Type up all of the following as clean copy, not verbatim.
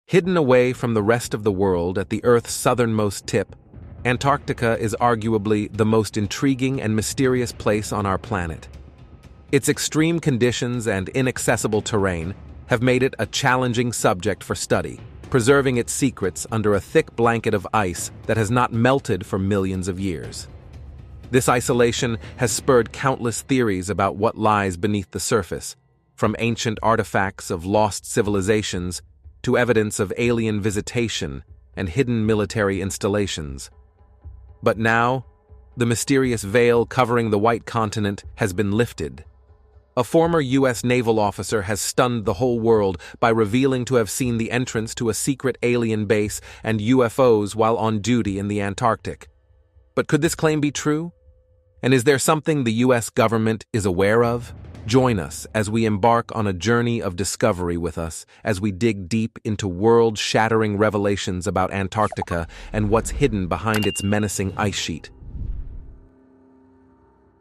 Hidden away from the rest of the world at the Earth's southernmost tip, Antarctica is arguably the most intriguing and mysterious place on our planet. Its extreme conditions and inaccessible terrain have made it a challenging subject for study, preserving its secrets under a thick blanket of ice that has not melted for millions of years. This isolation has spurred countless theories about what lies beneath the surface, from ancient artifacts of lost civilizations to evidence of alien visitation and hidden military installations. But now, the mysterious veil covering the white continent has been lifted. A former U.S. naval officer has stunned the whole world by revealing to have seen the entrance to a secret alien base and UFOs while on duty in the Antarctic. But could this claim be true? And is there something the U.S. government is aware of? Join us as we embark on a journey of discovery with us as we dig deep into world-shattering revelations about Antarctica and what's hidden behind its menacing ice sheet.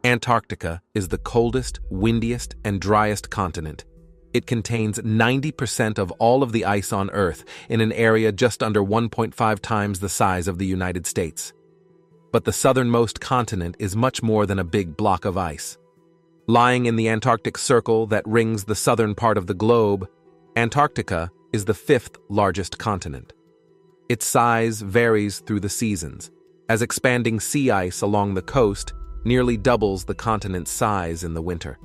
Antarctica is the coldest, windiest, and driest continent. It contains 90% of all of the ice on Earth in an area just under 1.5 times the size of the United States. But the southernmost continent is much more than a big block of ice. Lying in the Antarctic Circle that rings the southern part of the globe, Antarctica is the fifth largest continent. Its size varies through the seasons, as expanding sea ice along the coast nearly doubles the continent's size in the winter.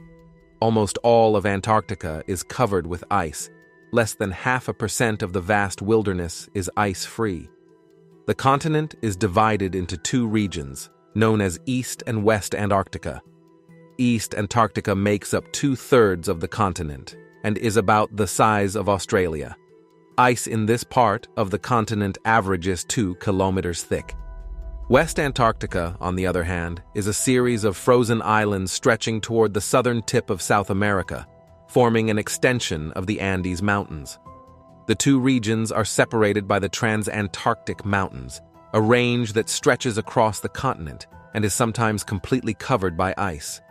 Almost all of Antarctica is covered with ice. Less than 0.5% of the vast wilderness is ice-free. The continent is divided into two regions, known as East and West Antarctica. East Antarctica makes up 2/3 of the continent and is about the size of Australia. Ice in this part of the continent averages 2 kilometers thick. West Antarctica, on the other hand, is a series of frozen islands stretching toward the southern tip of South America, forming an extension of the Andes Mountains. The two regions are separated by the Transantarctic Mountains, a range that stretches across the continent and is sometimes completely covered by ice.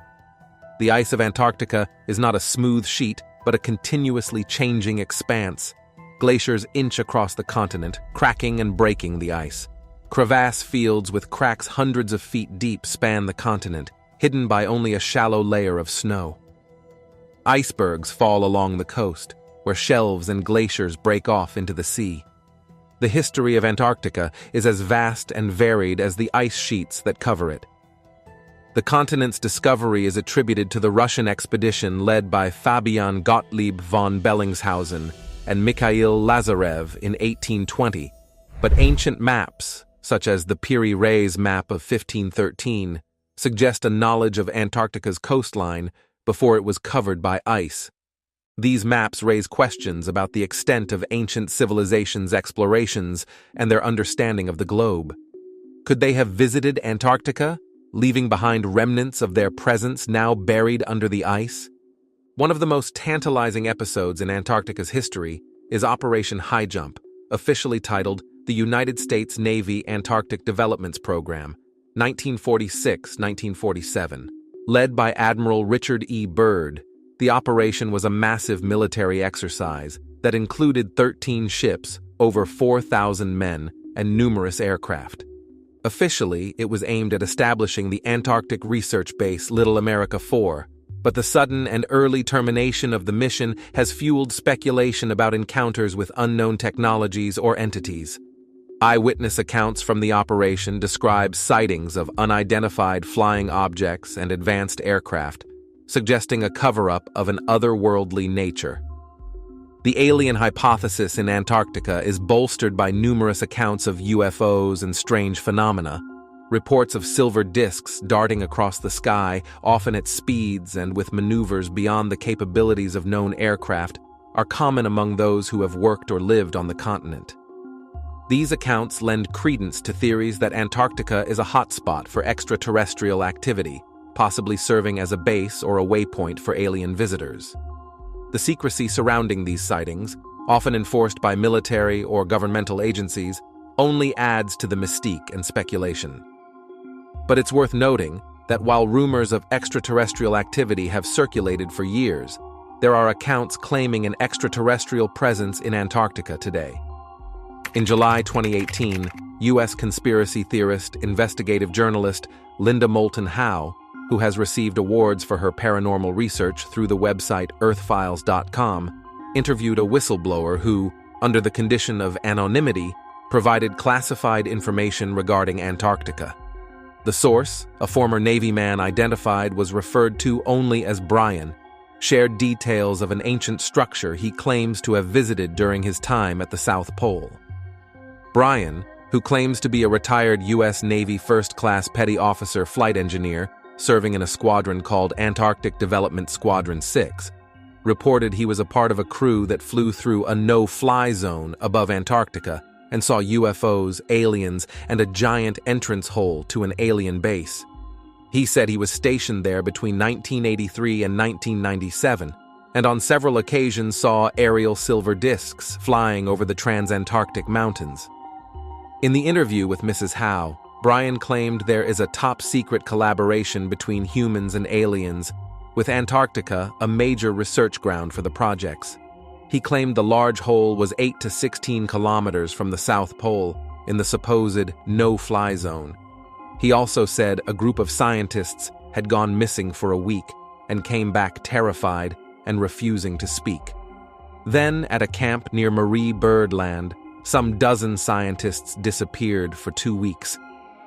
The ice of Antarctica is not a smooth sheet, but a continuously changing expanse. Glaciers inch across the continent, cracking and breaking the ice. Crevasse fields with cracks hundreds of feet deep span the continent, hidden by only a shallow layer of snow. Icebergs fall along the coast, where shelves and glaciers break off into the sea. The history of Antarctica is as vast and varied as the ice sheets that cover it. The continent's discovery is attributed to the Russian expedition led by Fabian Gottlieb von Bellingshausen and Mikhail Lazarev in 1820, but ancient maps, such as the Piri-Reis map of 1513, suggest a knowledge of Antarctica's coastline before it was covered by ice. These maps raise questions about the extent of ancient civilizations' explorations and their understanding of the globe. Could they have visited Antarctica, leaving behind remnants of their presence now buried under the ice? One of the most tantalizing episodes in Antarctica's history is Operation High Jump, officially titled the United States Navy Antarctic Developments Program, 1946-1947. Led by Admiral Richard E. Byrd, the operation was a massive military exercise that included 13 ships, over 4,000 men, and numerous aircraft. Officially, it was aimed at establishing the Antarctic Research Base Little America 4, but the sudden and early termination of the mission has fueled speculation about encounters with unknown technologies or entities. Eyewitness accounts from the operation describe sightings of unidentified flying objects and advanced aircraft, suggesting a cover-up of an otherworldly nature. The alien hypothesis in Antarctica is bolstered by numerous accounts of UFOs and strange phenomena. Reports of silver discs darting across the sky, often at speeds and with maneuvers beyond the capabilities of known aircraft, are common among those who have worked or lived on the continent. These accounts lend credence to theories that Antarctica is a hotspot for extraterrestrial activity, possibly serving as a base or a waypoint for alien visitors. The secrecy surrounding these sightings, often enforced by military or governmental agencies, only adds to the mystique and speculation. But it's worth noting that while rumors of extraterrestrial activity have circulated for years, there are accounts claiming an extraterrestrial presence in Antarctica today. In July 2018, U.S. conspiracy theorist, investigative journalist Linda Moulton Howe, who has received awards for her paranormal research through the website earthfiles.com, interviewed a whistleblower who, under the condition of anonymity, provided classified information regarding Antarctica. The source, a former Navy man identified, was referred to only as Brian, shared details of an ancient structure he claims to have visited during his time at the South Pole. Brian, who claims to be a retired U.S. Navy first-class petty officer flight engineer serving in a squadron called Antarctic Development Squadron 6, reported he was a part of a crew that flew through a no-fly zone above Antarctica and saw UFOs, aliens, and a giant entrance hole to an alien base. He said he was stationed there between 1983 and 1997, and on several occasions saw aerial silver discs flying over the Transantarctic Mountains. In the interview with Mrs. Howe, Brian claimed there is a top-secret collaboration between humans and aliens, with Antarctica a major research ground for the projects. He claimed the large hole was 8 to 16 kilometers from the South Pole in the supposed no-fly zone. He also said a group of scientists had gone missing for a week and came back terrified and refusing to speak. Then, at a camp near Marie Byrd Land, some dozen scientists disappeared for 2 weeks,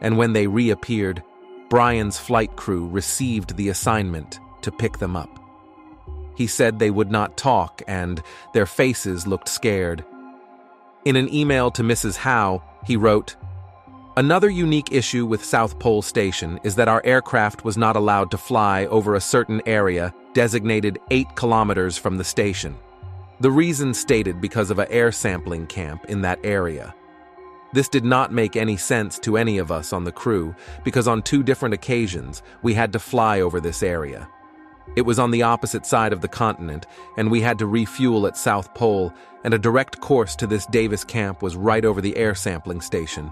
and when they reappeared, Brian's flight crew received the assignment to pick them up. He said they would not talk and their faces looked scared. In an email to Mrs. Howe, he wrote, "Another unique issue with South Pole Station is that our aircraft was not allowed to fly over a certain area designated 8 kilometers from the station. The reason stated because of an air sampling camp in that area. This did not make any sense to any of us on the crew because on 2 different occasions we had to fly over this area. It was on the opposite side of the continent, and we had to refuel at South Pole, and a direct course to this Davis camp was right over the air sampling station.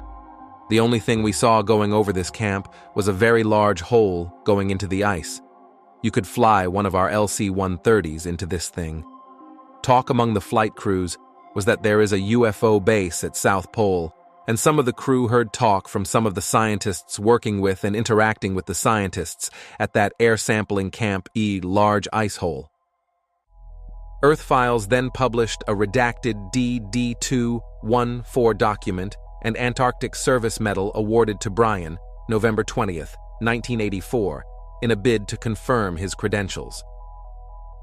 The only thing we saw going over this camp was a very large hole going into the ice. You could fly one of our LC-130s into this thing. Talk among the flight crews was that there is a UFO base at South Pole, and some of the crew heard talk from some of the scientists working with and interacting with the scientists at that air sampling camp large ice hole." Earth Files then published a redacted DD-214 document and Antarctic Service Medal awarded to Brian, November 20th, 1984, in a bid to confirm his credentials.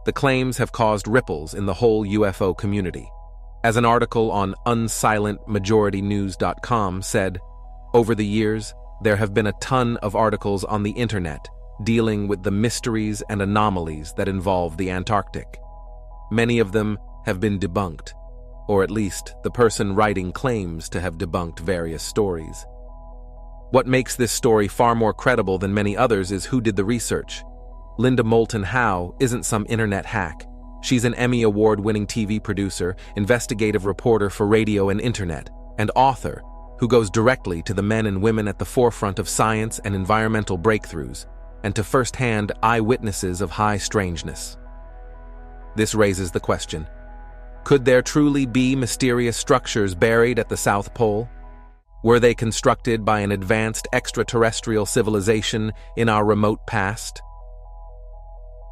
The claims have caused ripples in the whole UFO community. As an article on unsilentmajoritynews.com said, "Over the years, there have been a ton of articles on the internet dealing with the mysteries and anomalies that involve the Antarctic. Many of them have been debunked, or at least the person writing claims to have debunked various stories. What makes this story far more credible than many others is who did the research. Linda Moulton Howe isn't some internet hack. She's an Emmy Award-winning TV producer, investigative reporter for radio and internet, and author who goes directly to the men and women at the forefront of science and environmental breakthroughs, and to first-hand eyewitnesses of high strangeness. This raises the question, could there truly be mysterious structures buried at the South Pole? Were they constructed by an advanced extraterrestrial civilization in our remote past?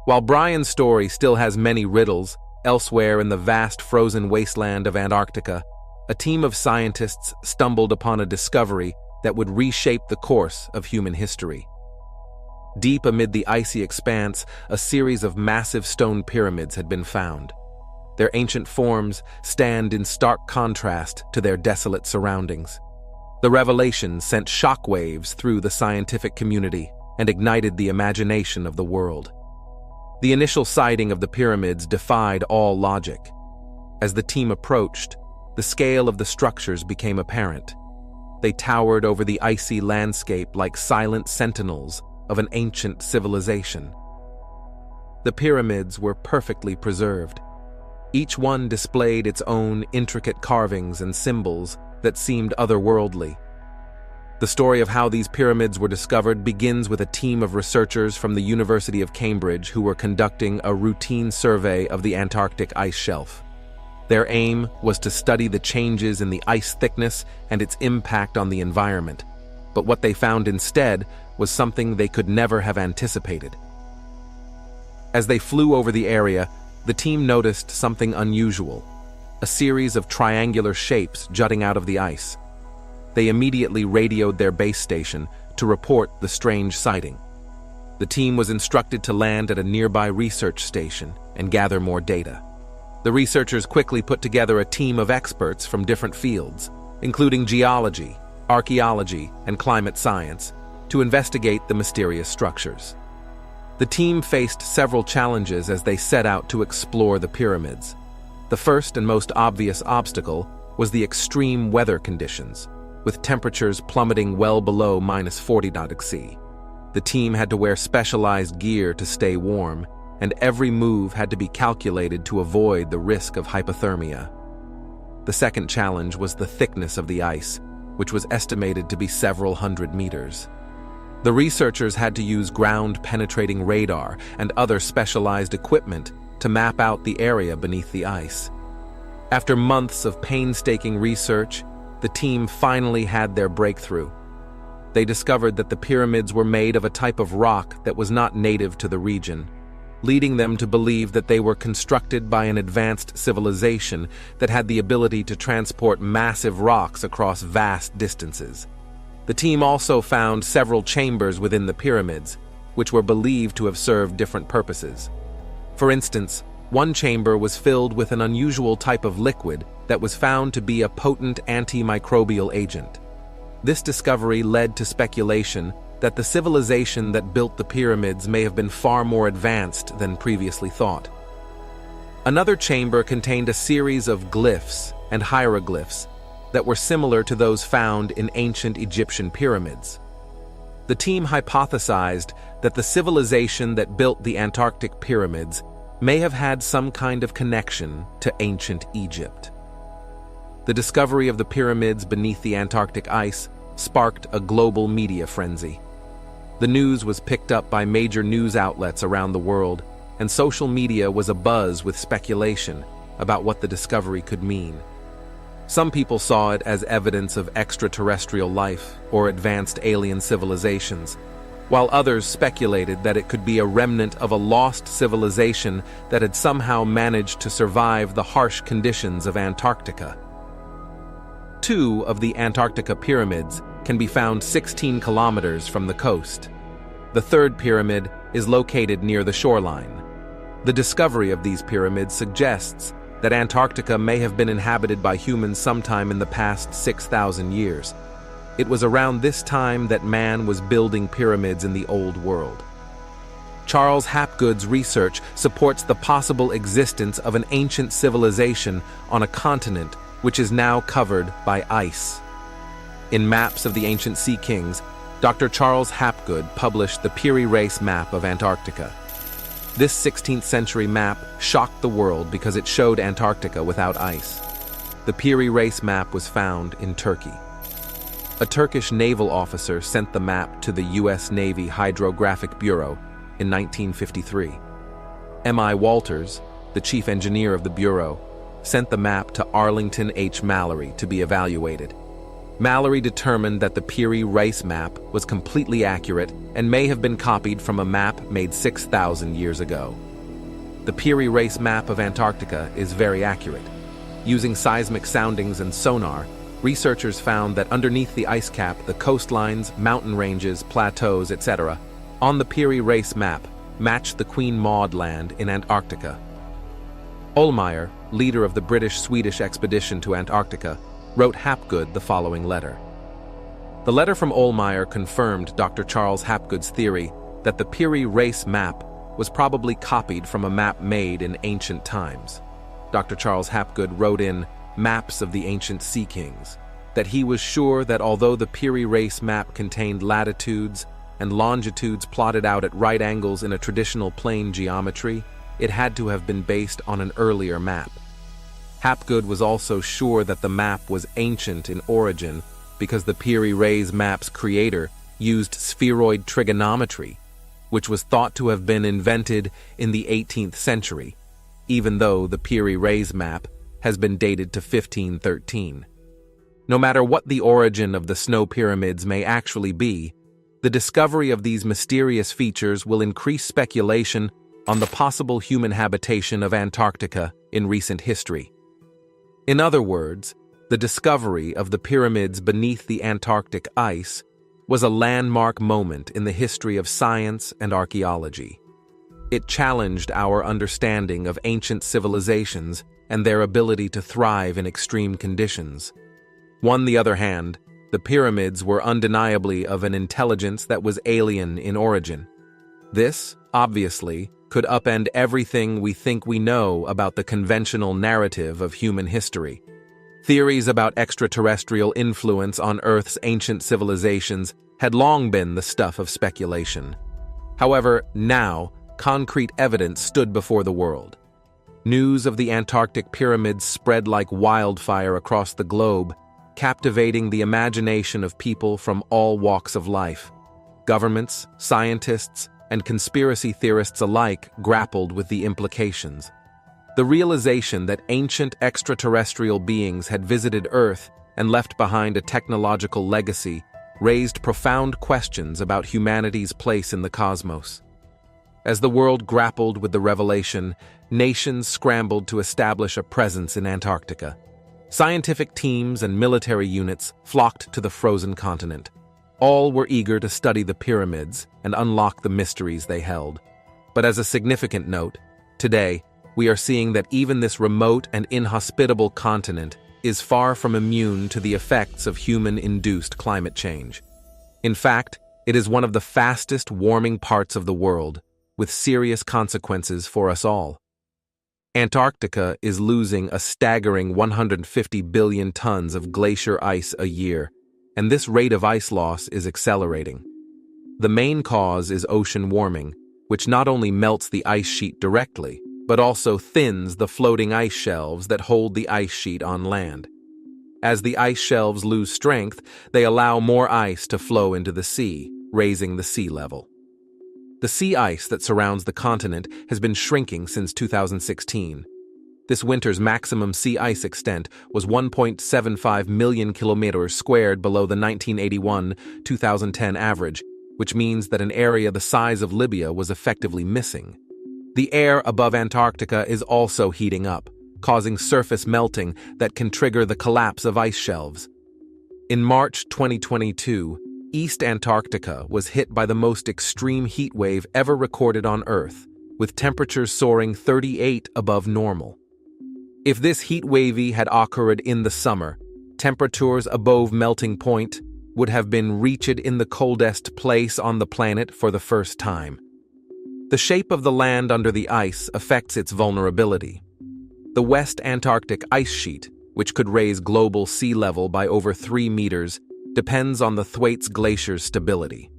While Brian's story still has many riddles, elsewhere in the vast frozen wasteland of Antarctica, a team of scientists stumbled upon a discovery that would reshape the course of human history. Deep amid the icy expanse, a series of massive stone pyramids had been found. Their ancient forms stand in stark contrast to their desolate surroundings. The revelation sent shockwaves through the scientific community and ignited the imagination of the world. The initial sighting of the pyramids defied all logic. As the team approached, the scale of the structures became apparent. They towered over the icy landscape like silent sentinels of an ancient civilization. The pyramids were perfectly preserved. Each one displayed its own intricate carvings and symbols that seemed otherworldly. The story of how these pyramids were discovered begins with a team of researchers from the University of Cambridge who were conducting a routine survey of the Antarctic ice shelf. Their aim was to study the changes in the ice thickness and its impact on the environment, but what they found instead was something they could never have anticipated. As they flew over the area, the team noticed something unusual, a series of triangular shapes jutting out of the ice. They immediately radioed their base station to report the strange sighting. The team was instructed to land at a nearby research station and gather more data. The researchers quickly put together a team of experts from different fields, including geology, archaeology, and climate science, to investigate the mysterious structures. The team faced several challenges as they set out to explore the pyramids. The first and most obvious obstacle was the extreme weather conditions, with temperatures plummeting well below -40°C. The team had to wear specialized gear to stay warm, and every move had to be calculated to avoid the risk of hypothermia. The second challenge was the thickness of the ice, which was estimated to be several hundred meters. The researchers had to use ground-penetrating radar and other specialized equipment to map out the area beneath the ice. After months of painstaking research, the team finally had their breakthrough. They discovered that the pyramids were made of a type of rock that was not native to the region, leading them to believe that they were constructed by an advanced civilization that had the ability to transport massive rocks across vast distances. The team also found several chambers within the pyramids, which were believed to have served different purposes. For instance, one chamber was filled with an unusual type of liquid that was found to be a potent antimicrobial agent. This discovery led to speculation that the civilization that built the pyramids may have been far more advanced than previously thought. Another chamber contained a series of glyphs and hieroglyphs that were similar to those found in ancient Egyptian pyramids. The team hypothesized that the civilization that built the Antarctic pyramids may have had some kind of connection to ancient Egypt. The discovery of the pyramids beneath the Antarctic ice sparked a global media frenzy. The news was picked up by major news outlets around the world, and social media was abuzz with speculation about what the discovery could mean. Some people saw it as evidence of extraterrestrial life or advanced alien civilizations, while others speculated that it could be a remnant of a lost civilization that had somehow managed to survive the harsh conditions of Antarctica. Two of the Antarctica pyramids can be found 16 kilometers from the coast. The third pyramid is located near the shoreline. The discovery of these pyramids suggests that Antarctica may have been inhabited by humans sometime in the past 6,000 years. It was around this time that man was building pyramids in the Old World. Charles Hapgood's research supports the possible existence of an ancient civilization on a continent which is now covered by ice. In Maps of the Ancient Sea Kings, Dr. Charles Hapgood published the Piri Reis map of Antarctica. This 16th century map shocked the world because it showed Antarctica without ice. The Piri Reis map was found in Turkey. A Turkish naval officer sent the map to the U.S. Navy Hydrographic Bureau in 1953. M.I. Walters, the chief engineer of the Bureau, sent the map to Arlington H. Mallory to be evaluated. Mallory determined that the Piri Reis map was completely accurate and may have been copied from a map made 6,000 years ago. The Piri Reis map of Antarctica is very accurate. Using seismic soundings and sonar, researchers found that underneath the ice cap, the coastlines, mountain ranges, plateaus, etc., on the Piri Reis map matched the Queen Maud Land in Antarctica. Ohlmeyer, leader of the British-Swedish expedition to Antarctica, wrote Hapgood the following letter. The letter from Ohlmeyer confirmed Dr. Charles Hapgood's theory that the Piri Reis map was probably copied from a map made in ancient times. Dr. Charles Hapgood wrote in Maps of the Ancient Sea Kings that he was sure that although the Piri Reis map contained latitudes and longitudes plotted out at right angles in a traditional plane geometry, it had to have been based on an earlier map. Hapgood was also sure that the map was ancient in origin because the Piri Reis map's creator used spheroid trigonometry, which was thought to have been invented in the 18th century, even though the Piri Reis map has been dated to 1513. No matter what the origin of the snow pyramids may actually be, the discovery of these mysterious features will increase speculation on the possible human habitation of Antarctica in recent history. In other words, the discovery of the pyramids beneath the Antarctic ice was a landmark moment in the history of science and archaeology. It challenged our understanding of ancient civilizations and their ability to thrive in extreme conditions. On the other hand, the pyramids were undeniably of an intelligence that was alien in origin. This, obviously, could upend everything we think we know about the conventional narrative of human history. Theories about extraterrestrial influence on Earth's ancient civilizations had long been the stuff of speculation. However, now, concrete evidence stood before the world. News of the Antarctic pyramids spread like wildfire across the globe, captivating the imagination of people from all walks of life. Governments, scientists, and conspiracy theorists alike grappled with the implications. The realization that ancient extraterrestrial beings had visited Earth and left behind a technological legacy raised profound questions about humanity's place in the cosmos. As the world grappled with the revelation, nations scrambled to establish a presence in Antarctica. Scientific teams and military units flocked to the frozen continent. All were eager to study the pyramids and unlock the mysteries they held. But as a significant note, today, we are seeing that even this remote and inhospitable continent is far from immune to the effects of human-induced climate change. In fact, it is one of the fastest warming parts of the world, with serious consequences for us all. Antarctica is losing a staggering 150 billion tons of glacier ice a year, and this rate of ice loss is accelerating. The main cause is ocean warming, which not only melts the ice sheet directly, but also thins the floating ice shelves that hold the ice sheet on land. As the ice shelves lose strength, they allow more ice to flow into the sea, raising the sea level. The sea ice that surrounds the continent has been shrinking since 2016. This winter's maximum sea ice extent was 1.75 million kilometers squared below the 1981-2010 average, which means that an area the size of Libya was effectively missing. The air above Antarctica is also heating up, causing surface melting that can trigger the collapse of ice shelves. In March 2022, East Antarctica was hit by the most extreme heat wave ever recorded on Earth, with temperatures soaring 38 above normal. If this heat wave had occurred in the summer, temperatures above melting point would have been reached in the coldest place on the planet for the first time. The shape of the land under the ice affects its vulnerability. The West Antarctic ice sheet, which could raise global sea level by over 3 meters, depends on the Thwaites Glacier's stability.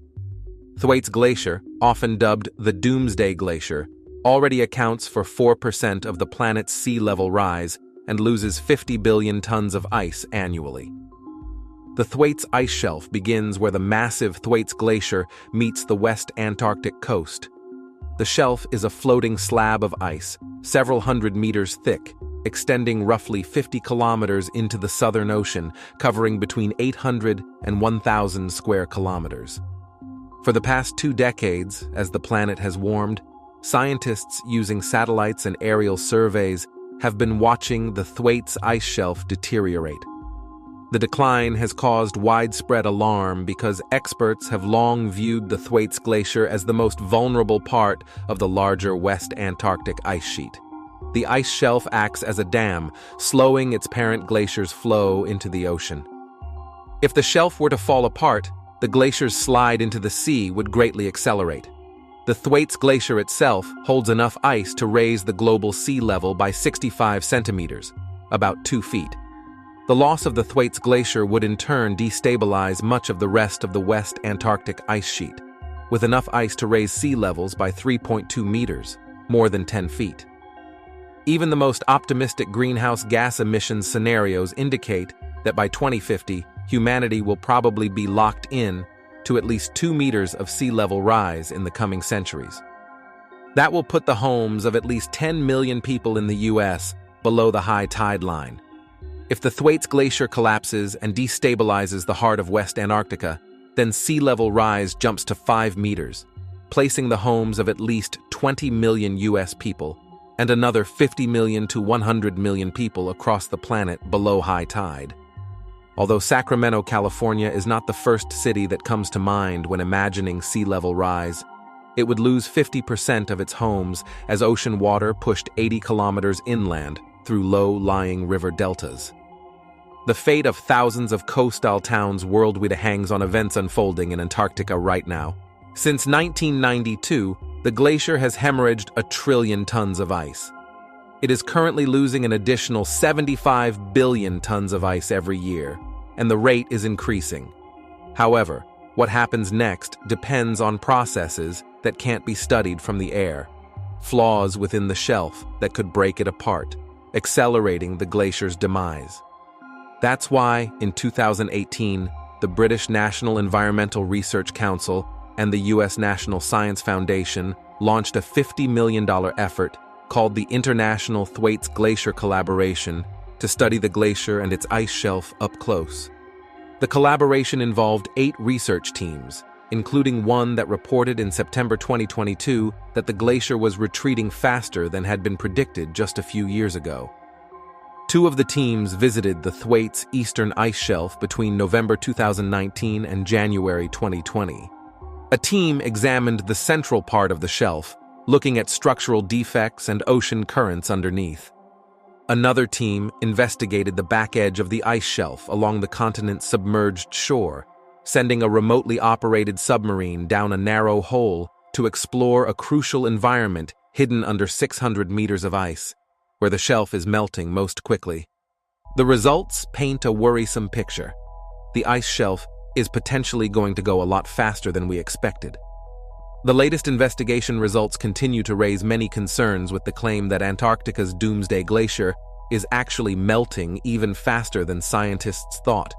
Thwaites Glacier, often dubbed the Doomsday Glacier, already accounts for 4% of the planet's sea level rise and loses 50 billion tons of ice annually. The Thwaites ice shelf begins where the massive Thwaites Glacier meets the West Antarctic coast. The shelf is a floating slab of ice, several hundred meters thick, extending roughly 50 kilometers into the Southern Ocean, covering between 800 and 1,000 square kilometers. For the past 2 decades, as the planet has warmed, scientists using satellites and aerial surveys have been watching the Thwaites ice shelf deteriorate. The decline has caused widespread alarm because experts have long viewed the Thwaites Glacier as the most vulnerable part of the larger West Antarctic ice sheet. The ice shelf acts as a dam, slowing its parent glacier's flow into the ocean. If the shelf were to fall apart, the glacier's slide into the sea would greatly accelerate. The Thwaites Glacier itself holds enough ice to raise the global sea level by 65 centimeters, about 2 feet. The loss of the Thwaites Glacier would in turn destabilize much of the rest of the West Antarctic ice sheet, with enough ice to raise sea levels by 3.2 meters, more than 10 feet. Even the most optimistic greenhouse gas emissions scenarios indicate that by 2050, humanity will probably be locked in to at least 2 meters of sea level rise in the coming centuries. That will put the homes of at least 10 million people in the U.S. below the high tide line. If the Thwaites Glacier collapses and destabilizes the heart of West Antarctica, then sea level rise jumps to 5 meters, placing the homes of at least 20 million US people and another 50 million to 100 million people across the planet below high tide. Although Sacramento, California is not the first city that comes to mind when imagining sea level rise, it would lose 50% of its homes as ocean water pushed 80 kilometers inland through low-lying river deltas. The fate of thousands of coastal towns worldwide hangs on events unfolding in Antarctica right now. Since 1992, the glacier has hemorrhaged 1 trillion tons of ice. It is currently losing an additional 75 billion tons of ice every year, and the rate is increasing. However, what happens next depends on processes that can't be studied from the air, flaws within the shelf that could break it apart, accelerating the glacier's demise. That's why, in 2018, the British National Environmental Research Council and the US National Science Foundation launched a $50 million effort called the International Thwaites Glacier Collaboration to study the glacier and its ice shelf up close. The collaboration involved 8 research teams, including one that reported in September 2022 that the glacier was retreating faster than had been predicted just a few years ago. 2 of the teams visited the Thwaites eastern ice shelf between November 2019 and January 2020. A team examined the central part of the shelf, looking at structural defects and ocean currents underneath. Another team investigated the back edge of the ice shelf along the continent's submerged shore, sending a remotely operated submarine down a narrow hole to explore a crucial environment hidden under 600 meters of ice, where the shelf is melting most quickly. The results paint a worrisome picture. The ice shelf is potentially going to go a lot faster than we expected. The latest investigation results continue to raise many concerns with the claim that Antarctica's Doomsday Glacier is actually melting even faster than scientists thought.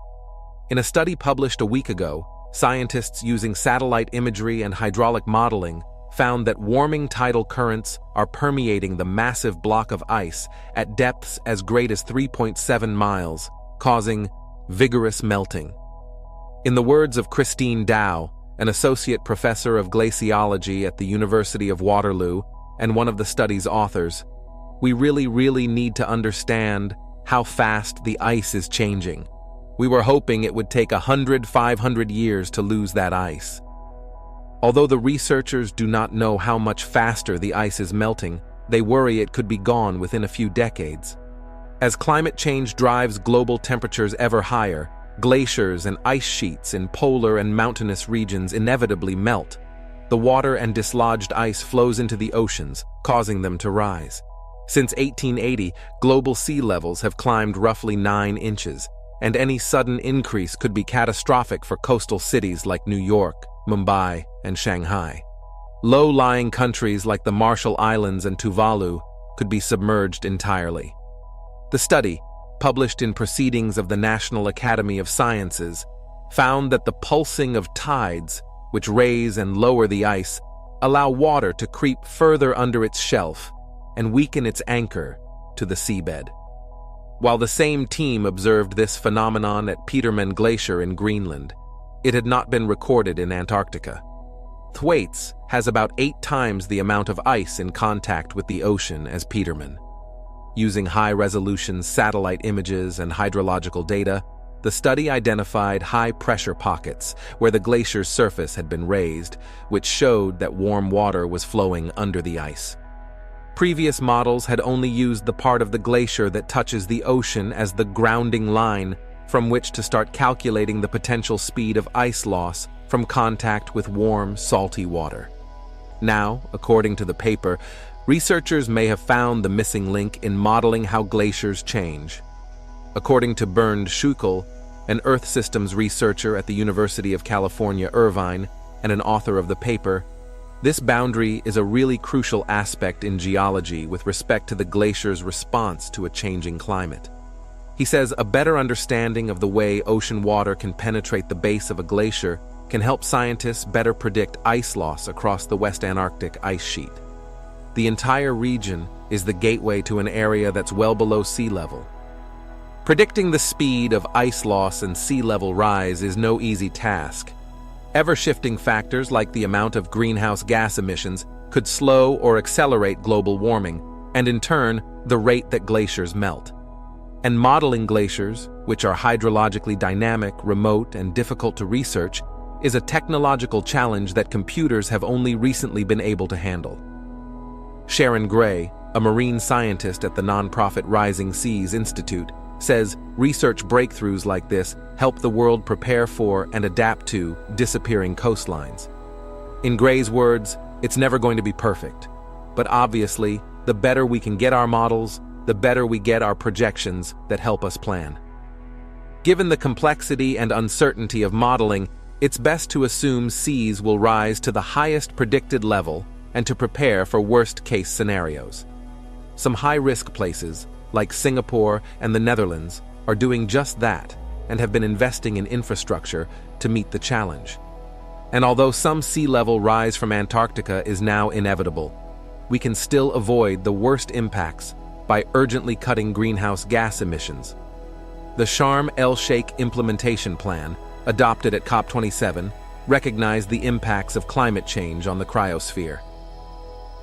In a study published a week ago, scientists using satellite imagery and hydraulic modeling found that warming tidal currents are permeating the massive block of ice at depths as great as 3.7 miles, causing vigorous melting. In the words of Christine Dow, an associate professor of glaciology at the University of Waterloo and one of the study's authors, we really need to understand how fast the ice is changing. We were hoping it would take 500 years to lose that ice. Although the researchers do not know how much faster the ice is melting, they worry it could be gone within a few decades. As climate change drives global temperatures ever higher, glaciers and ice sheets in polar and mountainous regions inevitably melt. The water and dislodged ice flows into the oceans, causing them to rise. Since 1880, global sea levels have climbed roughly 9 inches, and any sudden increase could be catastrophic for coastal cities like New York, Mumbai, and Shanghai. Low-lying countries like the Marshall Islands and Tuvalu could be submerged entirely. The study, published in Proceedings of the National Academy of Sciences, found that the pulsing of tides, which raise and lower the ice, allow water to creep further under its shelf and weaken its anchor to the seabed. While the same team observed this phenomenon at Petermann Glacier in Greenland, it had not been recorded in Antarctica. Thwaites has about 8 times the amount of ice in contact with the ocean as Petermann. Using high-resolution satellite images and hydrological data, the study identified high-pressure pockets where the glacier's surface had been raised, which showed that warm water was flowing under the ice. Previous models had only used the part of the glacier that touches the ocean as the grounding line from which to start calculating the potential speed of ice loss from contact with warm, salty water. Now, according to the paper, researchers may have found the missing link in modeling how glaciers change. According to Bernd Schukel, an Earth Systems researcher at the University of California, Irvine, and an author of the paper, this boundary is a really crucial aspect in geology with respect to the glacier's response to a changing climate. He says a better understanding of the way ocean water can penetrate the base of a glacier can help scientists better predict ice loss across the West Antarctic ice sheet. The entire region is the gateway to an area that's well below sea level. Predicting the speed of ice loss and sea level rise is no easy task. Ever-shifting factors like the amount of greenhouse gas emissions could slow or accelerate global warming, and in turn, the rate that glaciers melt. And modeling glaciers, which are hydrologically dynamic, remote, and difficult to research, is a technological challenge that computers have only recently been able to handle. Sharon Gray, a marine scientist at the nonprofit Rising Seas Institute, says research breakthroughs like this help the world prepare for and adapt to disappearing coastlines. In Gray's words, it's never going to be perfect, but obviously, the better we can get our models, the better we get our projections that help us plan. Given the complexity and uncertainty of modeling, it's best to assume seas will rise to the highest predicted level and to prepare for worst-case scenarios. Some high-risk places, like Singapore and the Netherlands, are doing just that and have been investing in infrastructure to meet the challenge. And although some sea level rise from Antarctica is now inevitable, we can still avoid the worst impacts by urgently cutting greenhouse gas emissions. The Sharm el-Sheikh Implementation Plan, adopted at COP27, recognized the impacts of climate change on the cryosphere.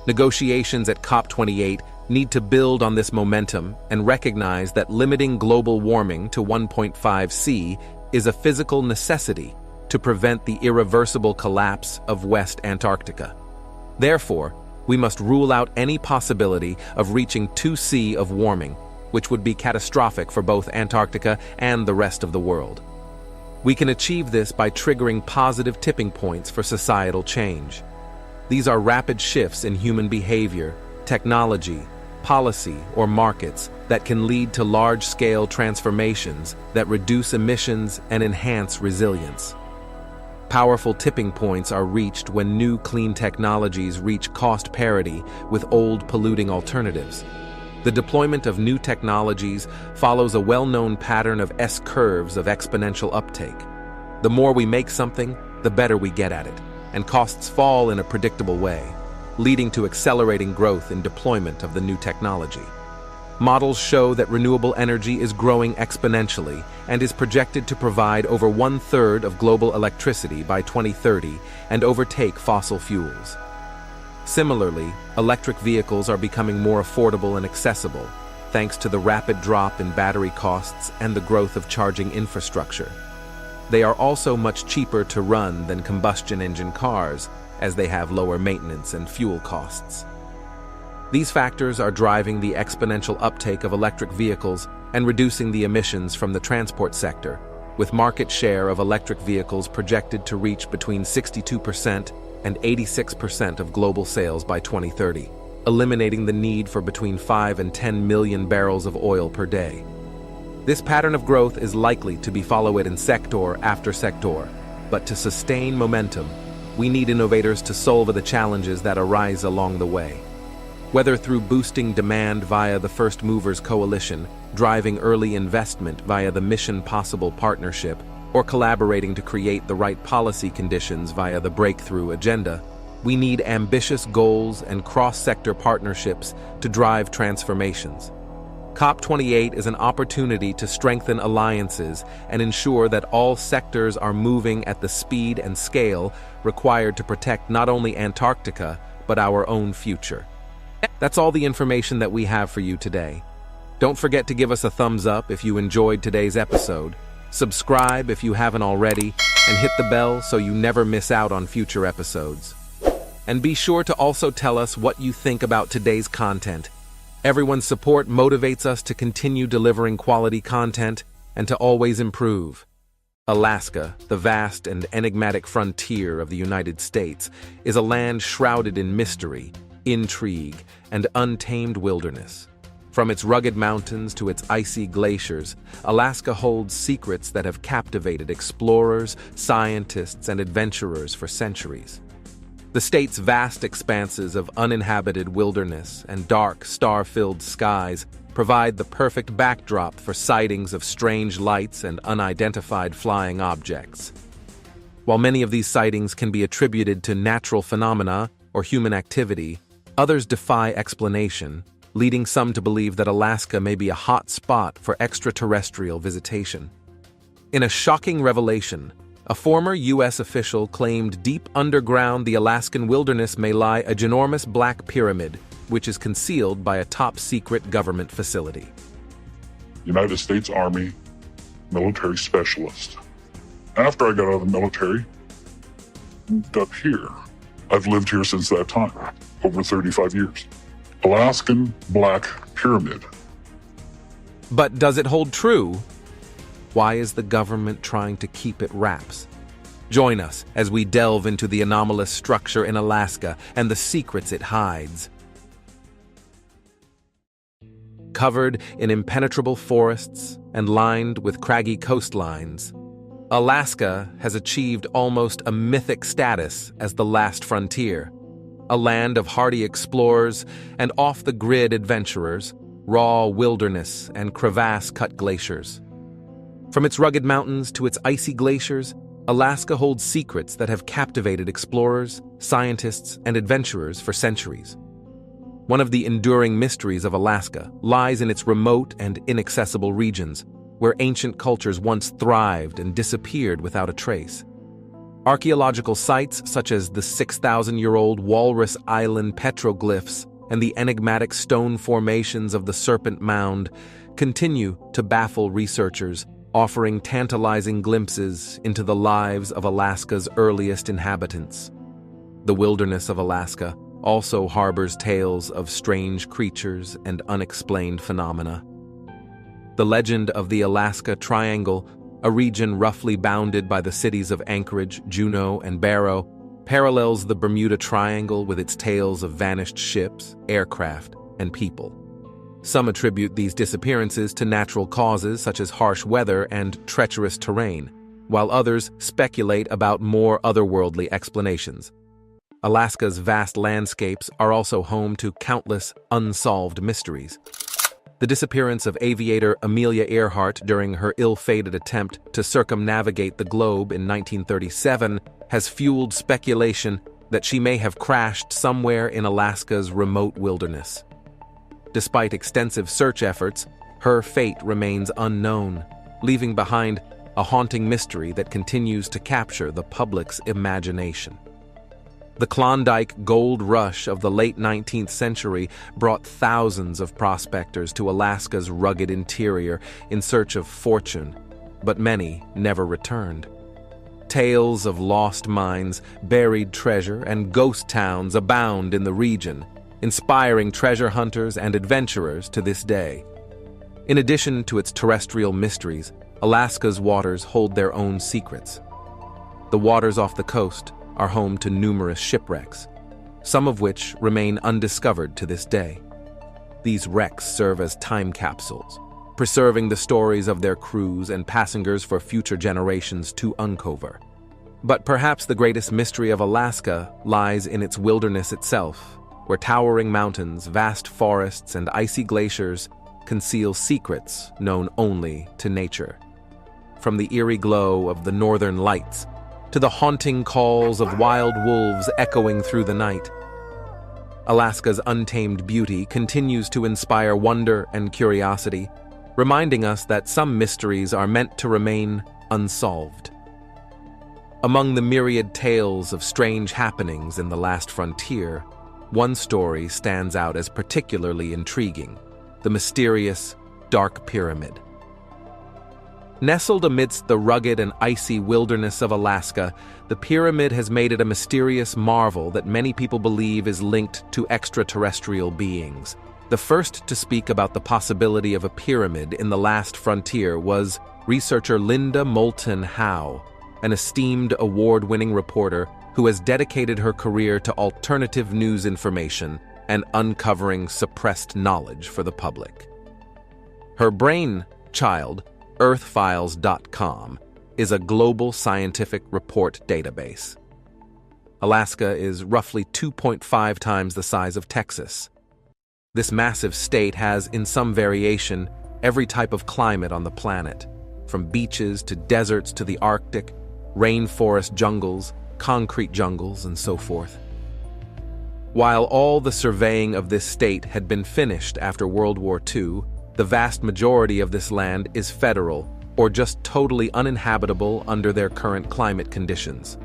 Negotiations at COP28 need to build on this momentum and recognize that limiting global warming to 1.5 C is a physical necessity to prevent the irreversible collapse of West Antarctica. Therefore, we must rule out any possibility of reaching 2°C of warming, which would be catastrophic for both Antarctica and the rest of the world. We can achieve this by triggering positive tipping points for societal change. These are rapid shifts in human behavior, technology, policy, or markets that can lead to large-scale transformations that reduce emissions and enhance resilience. Powerful tipping points are reached when new clean technologies reach cost parity with old polluting alternatives. The deployment of new technologies follows a well-known pattern of S-curves of exponential uptake. The more we make something, the better we get at it, and costs fall in a predictable way, leading to accelerating growth in deployment of the new technology. Models show that renewable energy is growing exponentially and is projected to provide over 1/3 of global electricity by 2030 and overtake fossil fuels. Similarly, electric vehicles are becoming more affordable and accessible, thanks to the rapid drop in battery costs and the growth of charging infrastructure. They are also much cheaper to run than combustion engine cars, as they have lower maintenance and fuel costs. These factors are driving the exponential uptake of electric vehicles and reducing the emissions from the transport sector, with market share of electric vehicles projected to reach between 62% and 86% of global sales by 2030, eliminating the need for between 5 and 10 million barrels of oil per day. This pattern of growth is likely to be followed in sector after sector, but to sustain momentum, we need innovators to solve the challenges that arise along the way. Whether through boosting demand via the First Movers Coalition, driving early investment via the Mission Possible Partnership, or collaborating to create the right policy conditions via the Breakthrough Agenda, we need ambitious goals and cross-sector partnerships to drive transformations. COP28 is an opportunity to strengthen alliances and ensure that all sectors are moving at the speed and scale required to protect not only Antarctica, but our own future. That's all the information that we have for you today. Don't forget to give us a thumbs up if you enjoyed today's episode, subscribe if you haven't already, and hit the bell so you never miss out on future episodes. And be sure to also tell us what you think about today's content. Everyone's support motivates us to continue delivering quality content and to always improve. Alaska, the vast and enigmatic frontier of the United States, is a land shrouded in mystery, intrigue, and untamed wilderness. From its rugged mountains to its icy glaciers, Alaska holds secrets that have captivated explorers, scientists, and adventurers for centuries. The state's vast expanses of uninhabited wilderness and dark, star-filled skies provide the perfect backdrop for sightings of strange lights and unidentified flying objects. While many of these sightings can be attributed to natural phenomena or human activity, others defy explanation leading some to believe that Alaska may be a hot spot for extraterrestrial visitation. In a shocking revelation, a former U.S. official claimed deep underground the Alaskan wilderness may lie a ginormous black pyramid, which is concealed by a top-secret government facility. United States Army military specialist. After I got out of the military, moved up here. I've lived here since that time, over 35 years. Alaskan Black Pyramid. But does it hold true? Why is the government trying to keep it wraps? Join us as we delve into the anomalous structure in Alaska and the secrets it hides. Covered in impenetrable forests and lined with craggy coastlines, Alaska has achieved almost a mythic status as the last frontier, a land of hardy explorers and off-the-grid adventurers, raw wilderness and crevasse-cut glaciers. From its rugged mountains to its icy glaciers, Alaska holds secrets that have captivated explorers, scientists, and adventurers for centuries. One of the enduring mysteries of Alaska lies in its remote and inaccessible regions, where ancient cultures once thrived and disappeared without a trace. Archaeological sites such as the 6,000-year-old Walrus Island petroglyphs and the enigmatic stone formations of the Serpent Mound continue to baffle researchers, offering tantalizing glimpses into the lives of Alaska's earliest inhabitants. The wilderness of Alaska also harbors tales of strange creatures and unexplained phenomena. The legend of the Alaska Triangle, a region roughly bounded by the cities of Anchorage, Juneau, and Barrow, parallels the Bermuda Triangle with its tales of vanished ships, aircraft, and people. Some attribute these disappearances to natural causes such as harsh weather and treacherous terrain, while others speculate about more otherworldly explanations. Alaska's vast landscapes are also home to countless unsolved mysteries. The disappearance of aviator Amelia Earhart during her ill-fated attempt to circumnavigate the globe in 1937 has fueled speculation that she may have crashed somewhere in Alaska's remote wilderness. Despite extensive search efforts, her fate remains unknown, leaving behind a haunting mystery that continues to capture the public's imagination. The Klondike Gold Rush of the late 19th century brought thousands of prospectors to Alaska's rugged interior in search of fortune, but many never returned. Tales of lost mines, buried treasure, and ghost towns abound in the region, inspiring treasure hunters and adventurers to this day. In addition to its terrestrial mysteries, Alaska's waters hold their own secrets. The waters off the coast are home to numerous shipwrecks, some of which remain undiscovered to this day. These wrecks serve as time capsules, preserving the stories of their crews and passengers for future generations to uncover. But perhaps the greatest mystery of Alaska lies in its wilderness itself, where towering mountains, vast forests, and icy glaciers conceal secrets known only to nature. From the eerie glow of the northern lights to the haunting calls of wild wolves echoing through the night, Alaska's untamed beauty continues to inspire wonder and curiosity, reminding us that some mysteries are meant to remain unsolved. Among the myriad tales of strange happenings in the last frontier, one story stands out as particularly intriguing: the mysterious Dark Pyramid. Nestled amidst the rugged and icy wilderness of Alaska, the pyramid has made it a mysterious marvel that many people believe is linked to extraterrestrial beings. The first to speak about the possibility of a pyramid in the last frontier was researcher Linda Moulton Howe, an esteemed award-winning reporter who has dedicated her career to alternative news information and uncovering suppressed knowledge for the public. Her brainchild, earthfiles.com, is a global scientific report database. Alaska is roughly 2.5 times the size of Texas. This massive state has, in some variation, every type of climate on the planet, from beaches to deserts to the Arctic, rainforest jungles, concrete jungles, and so forth. While all the surveying of this state had been finished after World War II, the vast majority of this land is federal or just totally uninhabitable under their current climate conditions.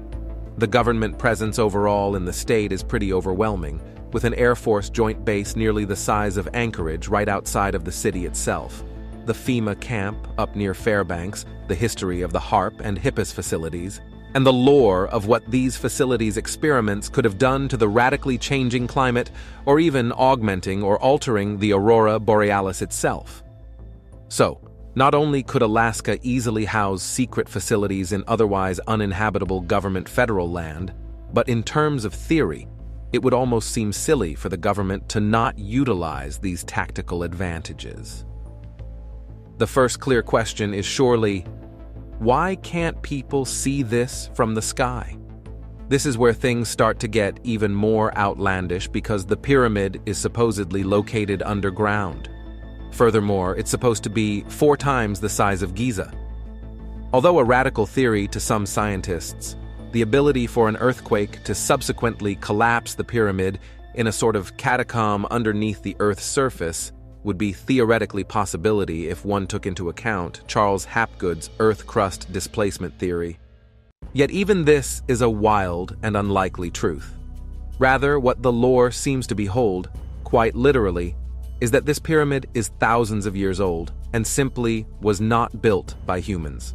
The government presence overall in the state is pretty overwhelming, with an Air Force joint base nearly the size of Anchorage right outside of the city itself. The FEMA camp up near Fairbanks, the history of the HARP and HIPPOS facilities, and the lore of what these facilities' experiments could have done to the radically changing climate or even augmenting or altering the aurora borealis itself. So, not only could Alaska easily house secret facilities in otherwise uninhabitable government federal land, but in terms of theory, it would almost seem silly for the government to not utilize these tactical advantages. The first clear question is surely, why can't people see this from the sky? This is where things start to get even more outlandish because the pyramid is supposedly located underground. Furthermore, it's supposed to be 4 times the size of Giza. Although a radical theory to some scientists, the ability for an earthquake to subsequently collapse the pyramid in a sort of catacomb underneath the Earth's surface would be theoretically possibility if one took into account Charles Hapgood's Earth crust displacement theory. Yet even this is a wild and unlikely truth. Rather, what the lore seems to behold, quite literally, is that this pyramid is thousands of years old and simply was not built by humans.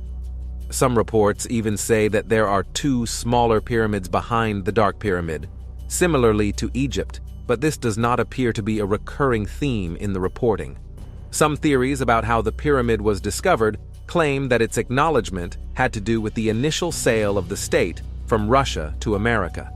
Some reports even say that there are 2 smaller pyramids behind the Dark Pyramid, similarly to Egypt, but this does not appear to be a recurring theme in the reporting. Some theories about how the pyramid was discovered claim that its acknowledgement had to do with the initial sale of the state from Russia to America.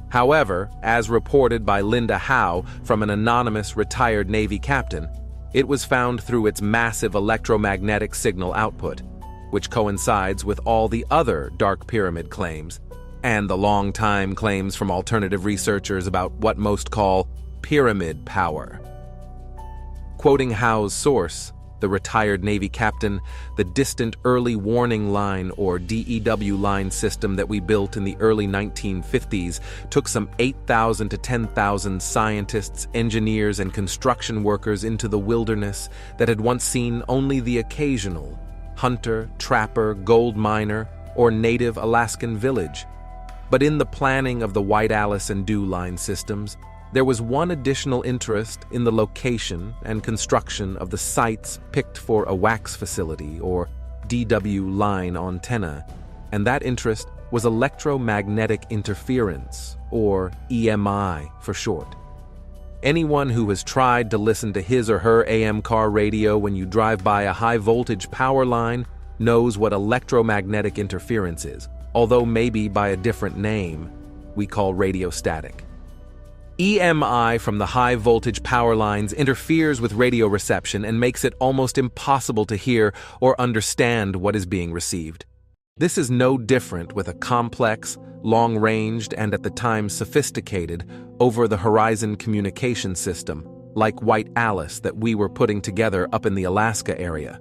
However, as reported by Linda Howe from an anonymous retired Navy captain, it was found through its massive electromagnetic signal output, which coincides with all the other Dark Pyramid claims, and the long-time claims from alternative researchers about what most call pyramid power. Quoting Howe's source, the retired Navy captain, the distant early warning line or DEW line system that we built in the early 1950s took some 8,000 to 10,000 scientists, engineers, and construction workers into the wilderness that had once seen only the occasional hunter, trapper, gold miner, or native Alaskan village. But in the planning of the White Alice and Dew line systems, there was one additional interest in the location and construction of the sites picked for a wax facility or DW line antenna, and that interest was electromagnetic interference, or EMI for short. Anyone who has tried to listen to his or her AM car radio when you drive by a high-voltage power line knows what electromagnetic interference is, although maybe by a different name we call radio static. EMI from the high-voltage power lines interferes with radio reception and makes it almost impossible to hear or understand what is being received. This is no different with a complex, long-ranged, and at the time sophisticated, over-the-horizon communication system, like White Alice that we were putting together up in the Alaska area.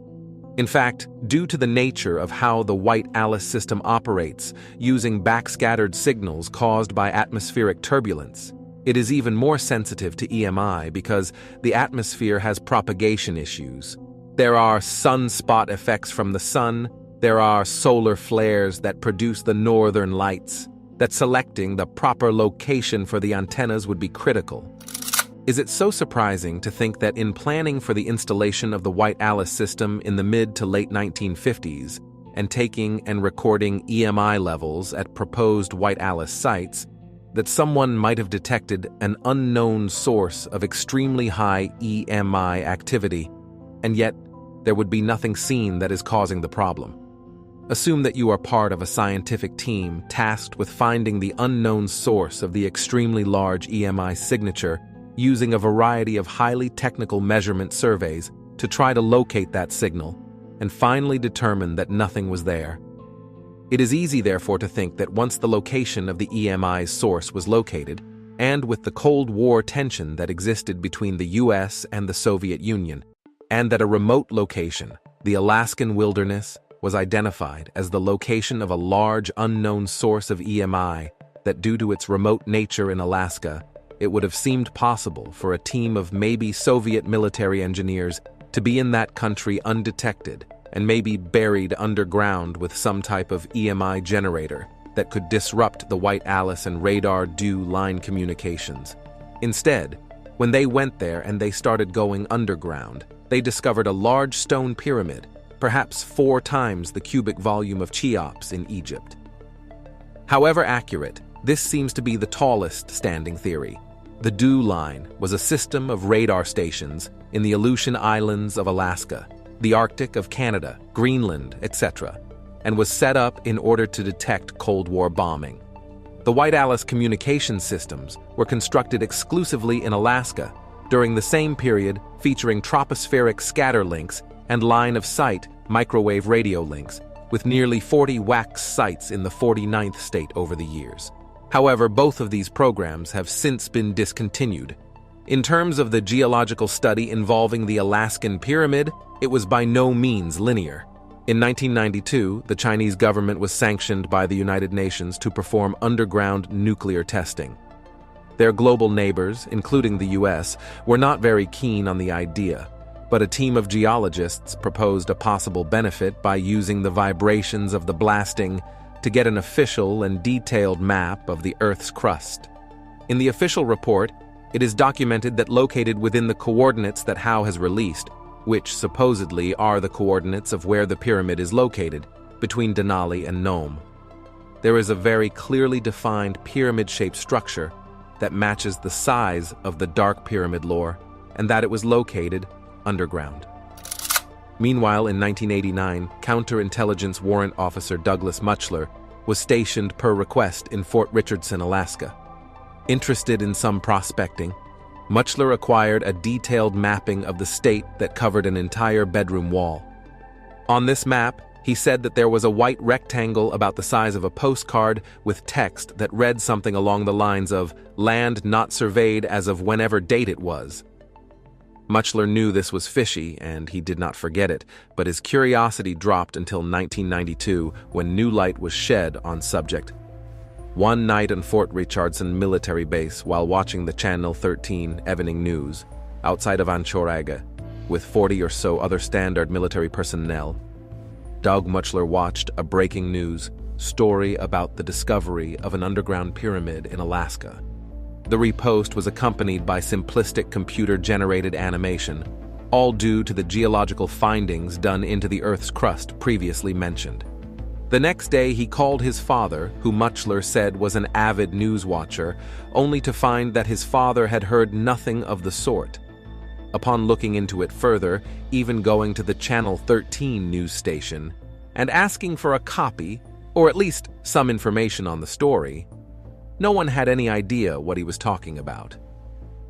In fact, due to the nature of how the White Alice system operates, using backscattered signals caused by atmospheric turbulence, it is even more sensitive to EMI because the atmosphere has propagation issues. There are sunspot effects from the sun, there are solar flares that produce the northern lights, that selecting the proper location for the antennas would be critical. Is it so surprising to think that in planning for the installation of the White Alice system in the mid to late 1950s, and taking and recording EMI levels at proposed White Alice sites, that someone might have detected an unknown source of extremely high EMI activity, and yet there would be nothing seen that is causing the problem? Assume that you are part of a scientific team tasked with finding the unknown source of the extremely large EMI signature using a variety of highly technical measurement surveys to try to locate that signal and finally determine that nothing was there. It is easy, therefore, to think that once the location of the EMI's source was located, and with the Cold War tension that existed between the US and the Soviet Union, and that a remote location, the Alaskan wilderness, was identified as the location of a large unknown source of EMI that, due to its remote nature in Alaska, it would have seemed possible for a team of maybe Soviet military engineers to be in that country undetected and maybe buried underground with some type of EMI generator that could disrupt the White Alice and radar DEW line communications. Instead, when they went there and they started going underground, they discovered a large stone pyramid, perhaps 4 times the cubic volume of Cheops in Egypt. However accurate, this seems to be the tallest standing theory. The DEW line was a system of radar stations in the Aleutian Islands of Alaska, the Arctic of Canada, Greenland, etc., and was set up in order to detect Cold War bombing. The White Alice communication systems were constructed exclusively in Alaska during the same period, featuring tropospheric scatter links and line-of-sight microwave radio links, with nearly 40 WACS sites in the 49th state over the years. However, both of these programs have since been discontinued. In terms of the geological study involving the Alaskan Pyramid, it was by no means linear. In 1992, the Chinese government was sanctioned by the United Nations to perform underground nuclear testing. Their global neighbors, including the US, were not very keen on the idea, but a team of geologists proposed a possible benefit by using the vibrations of the blasting to get an official and detailed map of the Earth's crust. In the official report, it is documented that located within the coordinates that Howe has released, which supposedly are the coordinates of where the pyramid is located, between Denali and Nome, there is a very clearly defined pyramid-shaped structure that matches the size of the Dark Pyramid lore, and that it was located underground. Meanwhile, in 1989, counterintelligence warrant officer Douglas Mutchler was stationed per request in Fort Richardson, Alaska. Interested in some prospecting, Mutchler acquired a detailed mapping of the state that covered an entire bedroom wall. On this map, he said that there was a white rectangle about the size of a postcard with text that read something along the lines of "land not surveyed as of whenever date it was." Mutchler knew this was fishy, and he did not forget it, but his curiosity dropped until 1992, when new light was shed on subject. One night on Fort Richardson military base, while watching the Channel 13 Evening News, outside of Antarctica, with 40 or so other standard military personnel, Doug Mutchler watched a breaking news story about the discovery of an underground pyramid in Alaska. The repost was accompanied by simplistic computer-generated animation, all due to the geological findings done into the Earth's crust previously mentioned. The next day, he called his father, who Mutchler said was an avid news watcher, only to find that his father had heard nothing of the sort. Upon looking into it further, even going to the Channel 13 news station, and asking for a copy, or at least some information on the story, no one had any idea what he was talking about.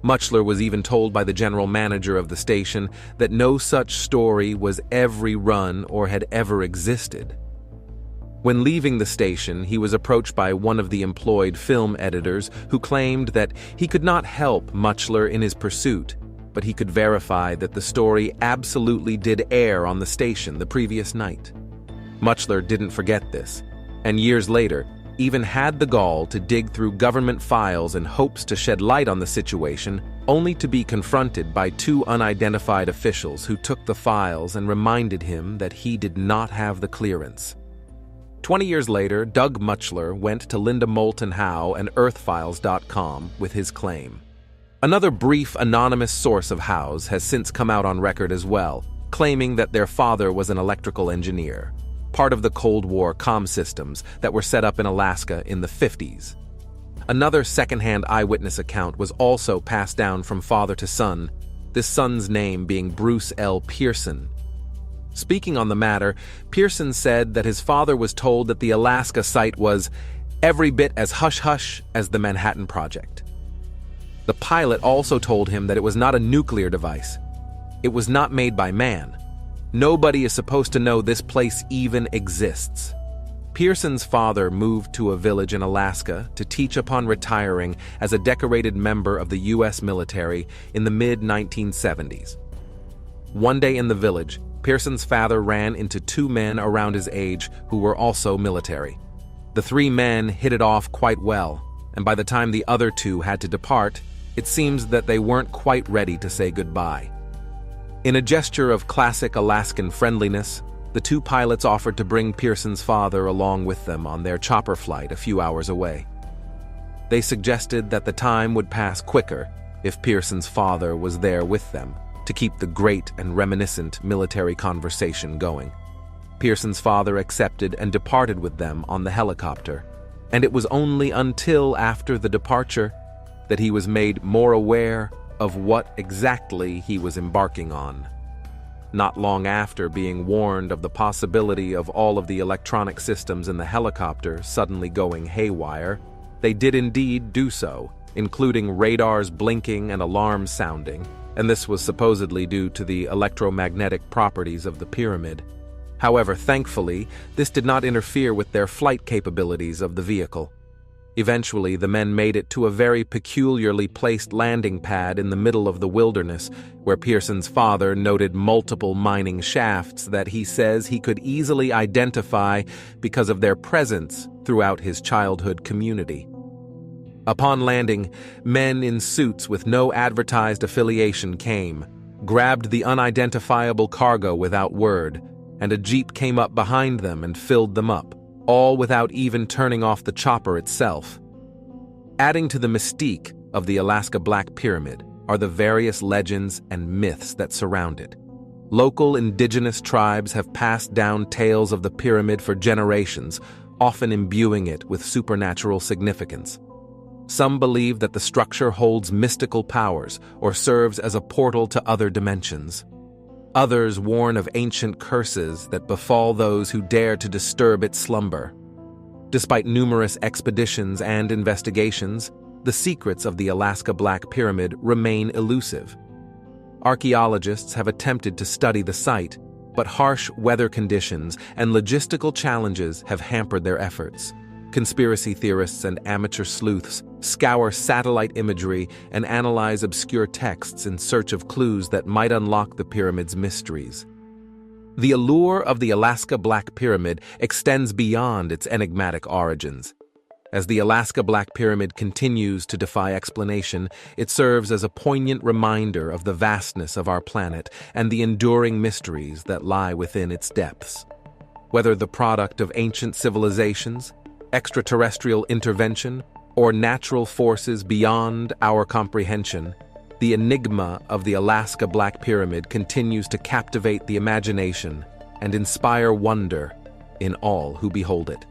Mutchler was even told by the general manager of the station that no such story was ever run or had ever existed. When leaving the station, he was approached by one of the employed film editors who claimed that he could not help Mutchler in his pursuit, but he could verify that the story absolutely did air on the station the previous night. Mutchler didn't forget this, and years later, even had the gall to dig through government files in hopes to shed light on the situation, only to be confronted by 2 unidentified officials who took the files and reminded him that he did not have the clearance. 20 years later, Doug Mutchler went to Linda Moulton Howe and earthfiles.com with his claim. Another brief anonymous source of Howe's has since come out on record as well, claiming that their father was an electrical engineer, part of the Cold War comm systems that were set up in Alaska in the 50s. Another second-hand eyewitness account was also passed down from father to son, this son's name being Bruce L. Pearson. Speaking on the matter, Pearson said that his father was told that the Alaska site was every bit as hush-hush as the Manhattan Project. The pilot also told him that it was not a nuclear device. It was not made by man. Nobody is supposed to know this place even exists. Pearson's father moved to a village in Alaska to teach upon retiring as a decorated member of the U.S. military in the mid-1970s. One day in the village, Pearson's father ran into 2 men around his age who were also military. The 3 men hit it off quite well, and by the time the other 2 had to depart, it seems that they weren't quite ready to say goodbye. In a gesture of classic Alaskan friendliness, the two pilots offered to bring Pearson's father along with them on their chopper flight a few hours away. They suggested that the time would pass quicker if Pearson's father was there with them to keep the great and reminiscent military conversation going. Pearson's father accepted and departed with them on the helicopter, and it was only until after the departure that he was made more aware of what exactly he was embarking on. Not long after being warned of the possibility of all of the electronic systems in the helicopter suddenly going haywire, they did indeed do so, including radars blinking and alarms sounding, and this was supposedly due to the electromagnetic properties of the pyramid. However, thankfully, this did not interfere with their flight capabilities of the vehicle. Eventually, the men made it to a very peculiarly placed landing pad in the middle of the wilderness, where Pearson's father noted multiple mining shafts that he says he could easily identify because of their presence throughout his childhood community. Upon landing, men in suits with no advertised affiliation came, grabbed the unidentifiable cargo without word, and a jeep came up behind them and filled them up, all without even turning off the chopper itself. Adding to the mystique of the Alaska Black Pyramid are the various legends and myths that surround it. Local indigenous tribes have passed down tales of the pyramid for generations, often imbuing it with supernatural significance. Some believe that the structure holds mystical powers or serves as a portal to other dimensions. Others warn of ancient curses that befall those who dare to disturb its slumber. Despite numerous expeditions and investigations, the secrets of the Alaska Black Pyramid remain elusive. Archaeologists have attempted to study the site, but harsh weather conditions and logistical challenges have hampered their efforts. Conspiracy theorists and amateur sleuths scour satellite imagery and analyze obscure texts in search of clues that might unlock the pyramid's mysteries. The allure of the Alaska Black Pyramid extends beyond its enigmatic origins. As the Alaska Black Pyramid continues to defy explanation, it serves as a poignant reminder of the vastness of our planet and the enduring mysteries that lie within its depths. Whether the product of ancient civilizations, extraterrestrial intervention, or natural forces beyond our comprehension, the enigma of the Alaska Black Pyramid continues to captivate the imagination and inspire wonder in all who behold it.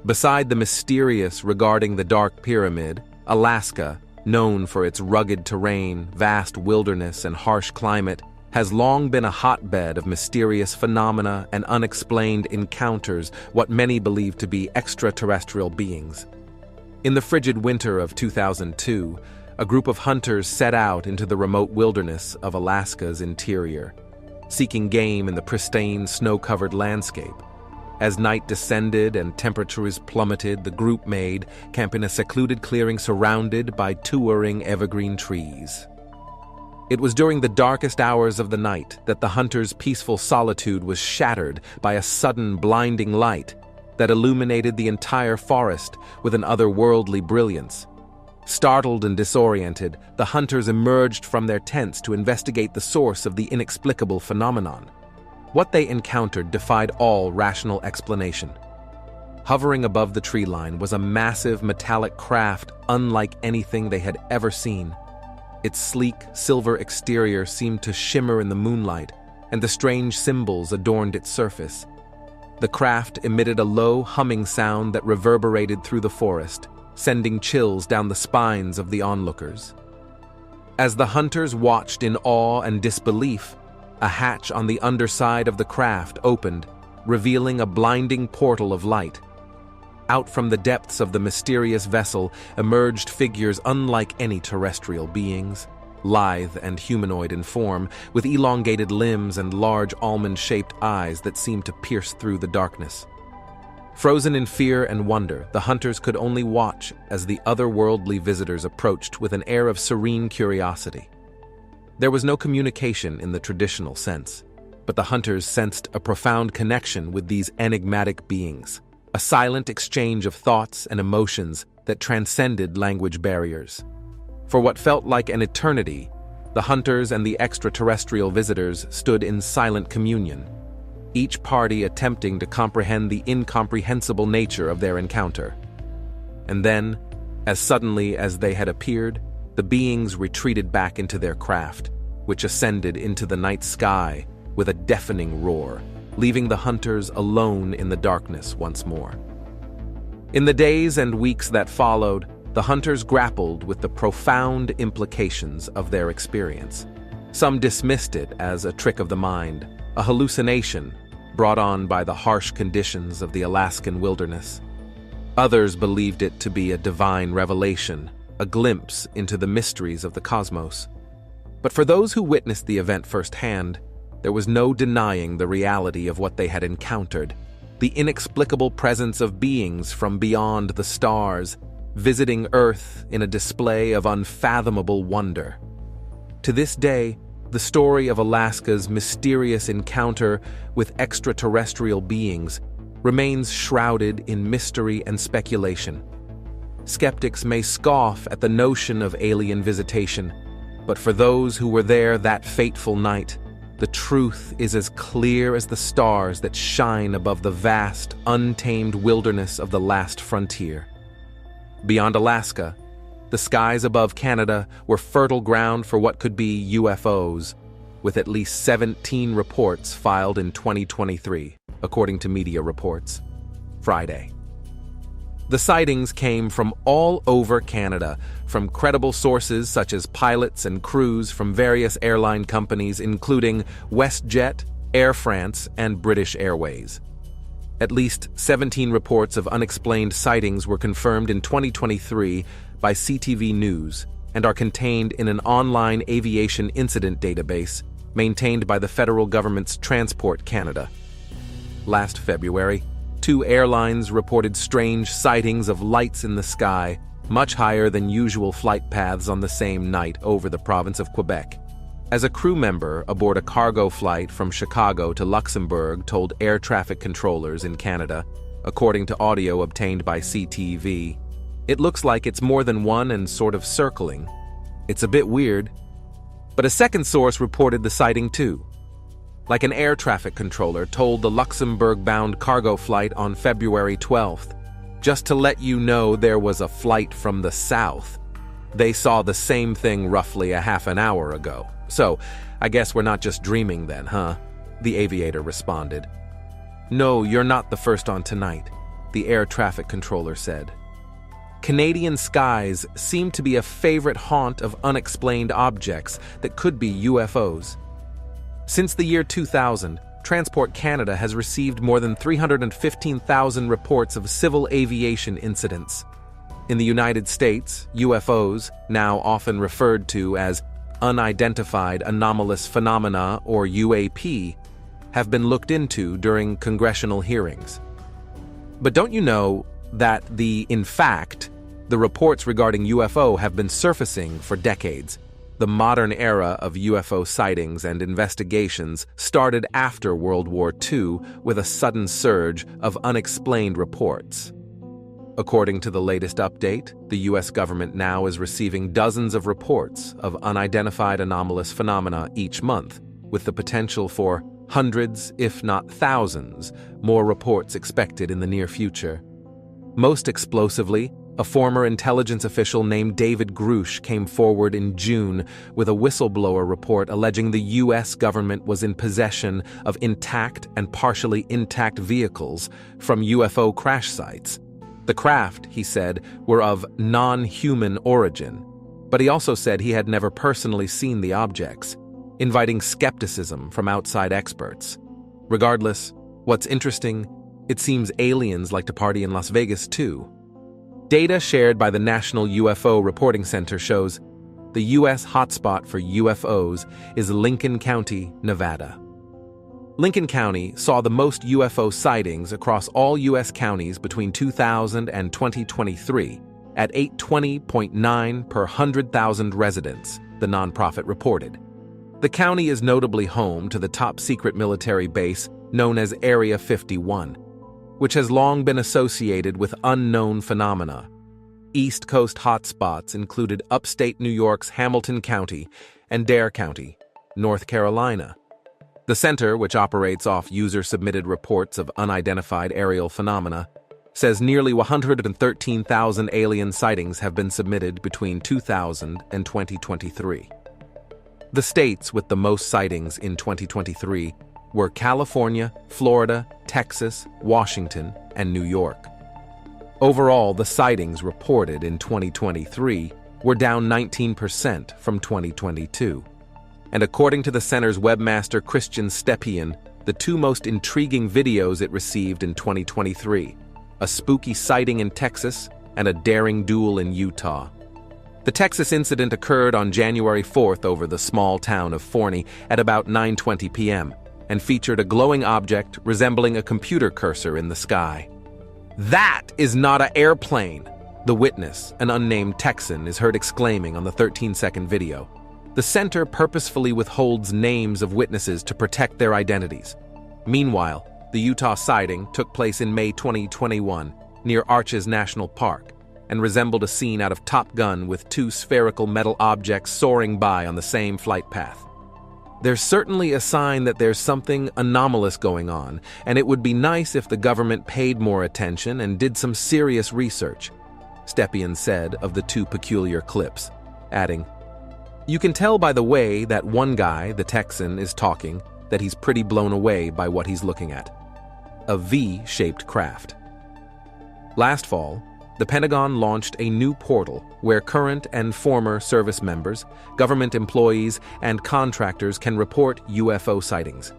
Beside the mysterious regarding the Dark Pyramid, Alaska, known for its rugged terrain, vast wilderness, and harsh climate, has long been a hotbed of mysterious phenomena and unexplained encounters, what many believe to be extraterrestrial beings. In the frigid winter of 2002, a group of hunters set out into the remote wilderness of Alaska's interior, seeking game in the pristine, snow-covered landscape. As night descended and temperatures plummeted, the group made camp in a secluded clearing surrounded by towering evergreen trees. It was during the darkest hours of the night that the hunters' peaceful solitude was shattered by a sudden blinding light that illuminated the entire forest with an otherworldly brilliance. Startled and disoriented, the hunters emerged from their tents to investigate the source of the inexplicable phenomenon. What they encountered defied all rational explanation. Hovering above the tree line was a massive metallic craft unlike anything they had ever seen. Its sleek, silver exterior seemed to shimmer in the moonlight, and the strange symbols adorned its surface. The craft emitted a low, humming sound that reverberated through the forest, sending chills down the spines of the onlookers. As the hunters watched in awe and disbelief, a hatch on the underside of the craft opened, revealing a blinding portal of light. Out from the depths of the mysterious vessel emerged figures unlike any terrestrial beings, lithe and humanoid in form, with elongated limbs and large almond-shaped eyes that seemed to pierce through the darkness. Frozen in fear and wonder, the hunters could only watch as the otherworldly visitors approached with an air of serene curiosity. There was no communication in the traditional sense, but the hunters sensed a profound connection with these enigmatic beings, a silent exchange of thoughts and emotions that transcended language barriers. For what felt like an eternity, the hunters and the extraterrestrial visitors stood in silent communion, each party attempting to comprehend the incomprehensible nature of their encounter. And then, as suddenly as they had appeared, the beings retreated back into their craft, which ascended into the night sky with a deafening roar, leaving the hunters alone in the darkness once more. In the days and weeks that followed, the hunters grappled with the profound implications of their experience. Some dismissed it as a trick of the mind, a hallucination brought on by the harsh conditions of the Alaskan wilderness. Others believed it to be a divine revelation, a glimpse into the mysteries of the cosmos. But for those who witnessed the event firsthand, there was no denying the reality of what they had encountered, the inexplicable presence of beings from beyond the stars, visiting Earth in a display of unfathomable wonder. To this day, the story of Alaska's mysterious encounter with extraterrestrial beings remains shrouded in mystery and speculation. Skeptics may scoff at the notion of alien visitation, but for those who were there that fateful night, the truth is as clear as the stars that shine above the vast, untamed wilderness of the last frontier. Beyond Alaska, the skies above Canada were fertile ground for what could be UFOs, with at least 17 reports filed in 2023, according to media reports. Friday. The sightings came from all over Canada, from credible sources such as pilots and crews from various airline companies including WestJet, Air France, and British Airways. At least 17 reports of unexplained sightings were confirmed in 2023 by CTV News and are contained in an online aviation incident database maintained by the federal government's Transport Canada. Last February, 2 airlines reported strange sightings of lights in the sky, much higher than usual flight paths on the same night over the province of Quebec. As a crew member aboard a cargo flight from Chicago to Luxembourg told air traffic controllers in Canada, according to audio obtained by CTV, "It looks like it's more than one and sort of circling. It's a bit weird." But a second source reported the sighting too. Like an air traffic controller told the Luxembourg-bound cargo flight on February 12th, "Just to let you know there was a flight from the south. They saw the same thing roughly a half an hour ago. So, I guess we're not just dreaming then, huh?" the aviator responded. "No, you're not the first on tonight," the air traffic controller said. Canadian skies seem to be a favorite haunt of unexplained objects that could be UFOs. Since the year 2000, Transport Canada has received more than 315,000 reports of civil aviation incidents. In the United States, UFOs, now often referred to as unidentified anomalous phenomena or UAP, have been looked into during congressional hearings. But don't you know that in fact, the reports regarding UFO have been surfacing for decades? The modern era of UFO sightings and investigations started after World War II with a sudden surge of unexplained reports. According to the latest update, the U.S. government now is receiving dozens of reports of unidentified anomalous phenomena each month, with the potential for hundreds, if not thousands, more reports expected in the near future. Most explosively, a former intelligence official named David Grush came forward in June with a whistleblower report alleging the U.S. government was in possession of intact and partially intact vehicles from UFO crash sites. The craft, he said, were of non-human origin, but he also said he had never personally seen the objects, inviting skepticism from outside experts. Regardless, what's interesting, it seems aliens like to party in Las Vegas too. Data shared by the National UFO Reporting Center shows the U.S. hotspot for UFOs is Lincoln County, Nevada. Lincoln County saw the most UFO sightings across all U.S. counties between 2000 and 2023 at 820.9 per 100,000 residents, the nonprofit reported. The county is notably home to the top-secret military base known as Area 51, which has long been associated with unknown phenomena. East Coast hotspots included upstate New York's Hamilton County and Dare County, North Carolina. The center, which operates off user-submitted reports of unidentified aerial phenomena, says nearly 113,000 alien sightings have been submitted between 2000 and 2023. The states with the most sightings in 2023 were California, Florida, Texas, Washington, and New York. Overall, the sightings reported in 2023 were down 19% from 2022. And according to the center's webmaster Christian Stepien, the two most intriguing videos it received in 2023, a spooky sighting in Texas and a daring duel in Utah. The Texas incident occurred on January 4th over the small town of Forney at about 9:20 p.m. and featured a glowing object resembling a computer cursor in the sky. "That is not an airplane!" The witness, an unnamed Texan, is heard exclaiming on the 13-second video. The center purposefully withholds names of witnesses to protect their identities. Meanwhile, the Utah sighting took place in May 2021 near Arches National Park and resembled a scene out of Top Gun with two spherical metal objects soaring by on the same flight path. There's certainly a sign that there's something anomalous going on, and it would be nice if the government paid more attention and did some serious research, Stepien said of the two peculiar clips, adding, "You can tell by the way that one guy, the Texan, is talking that he's pretty blown away by what he's looking at. A V-shaped craft." Last fall, the Pentagon launched a new portal where current and former service members, government employees, and contractors can report UFO sightings.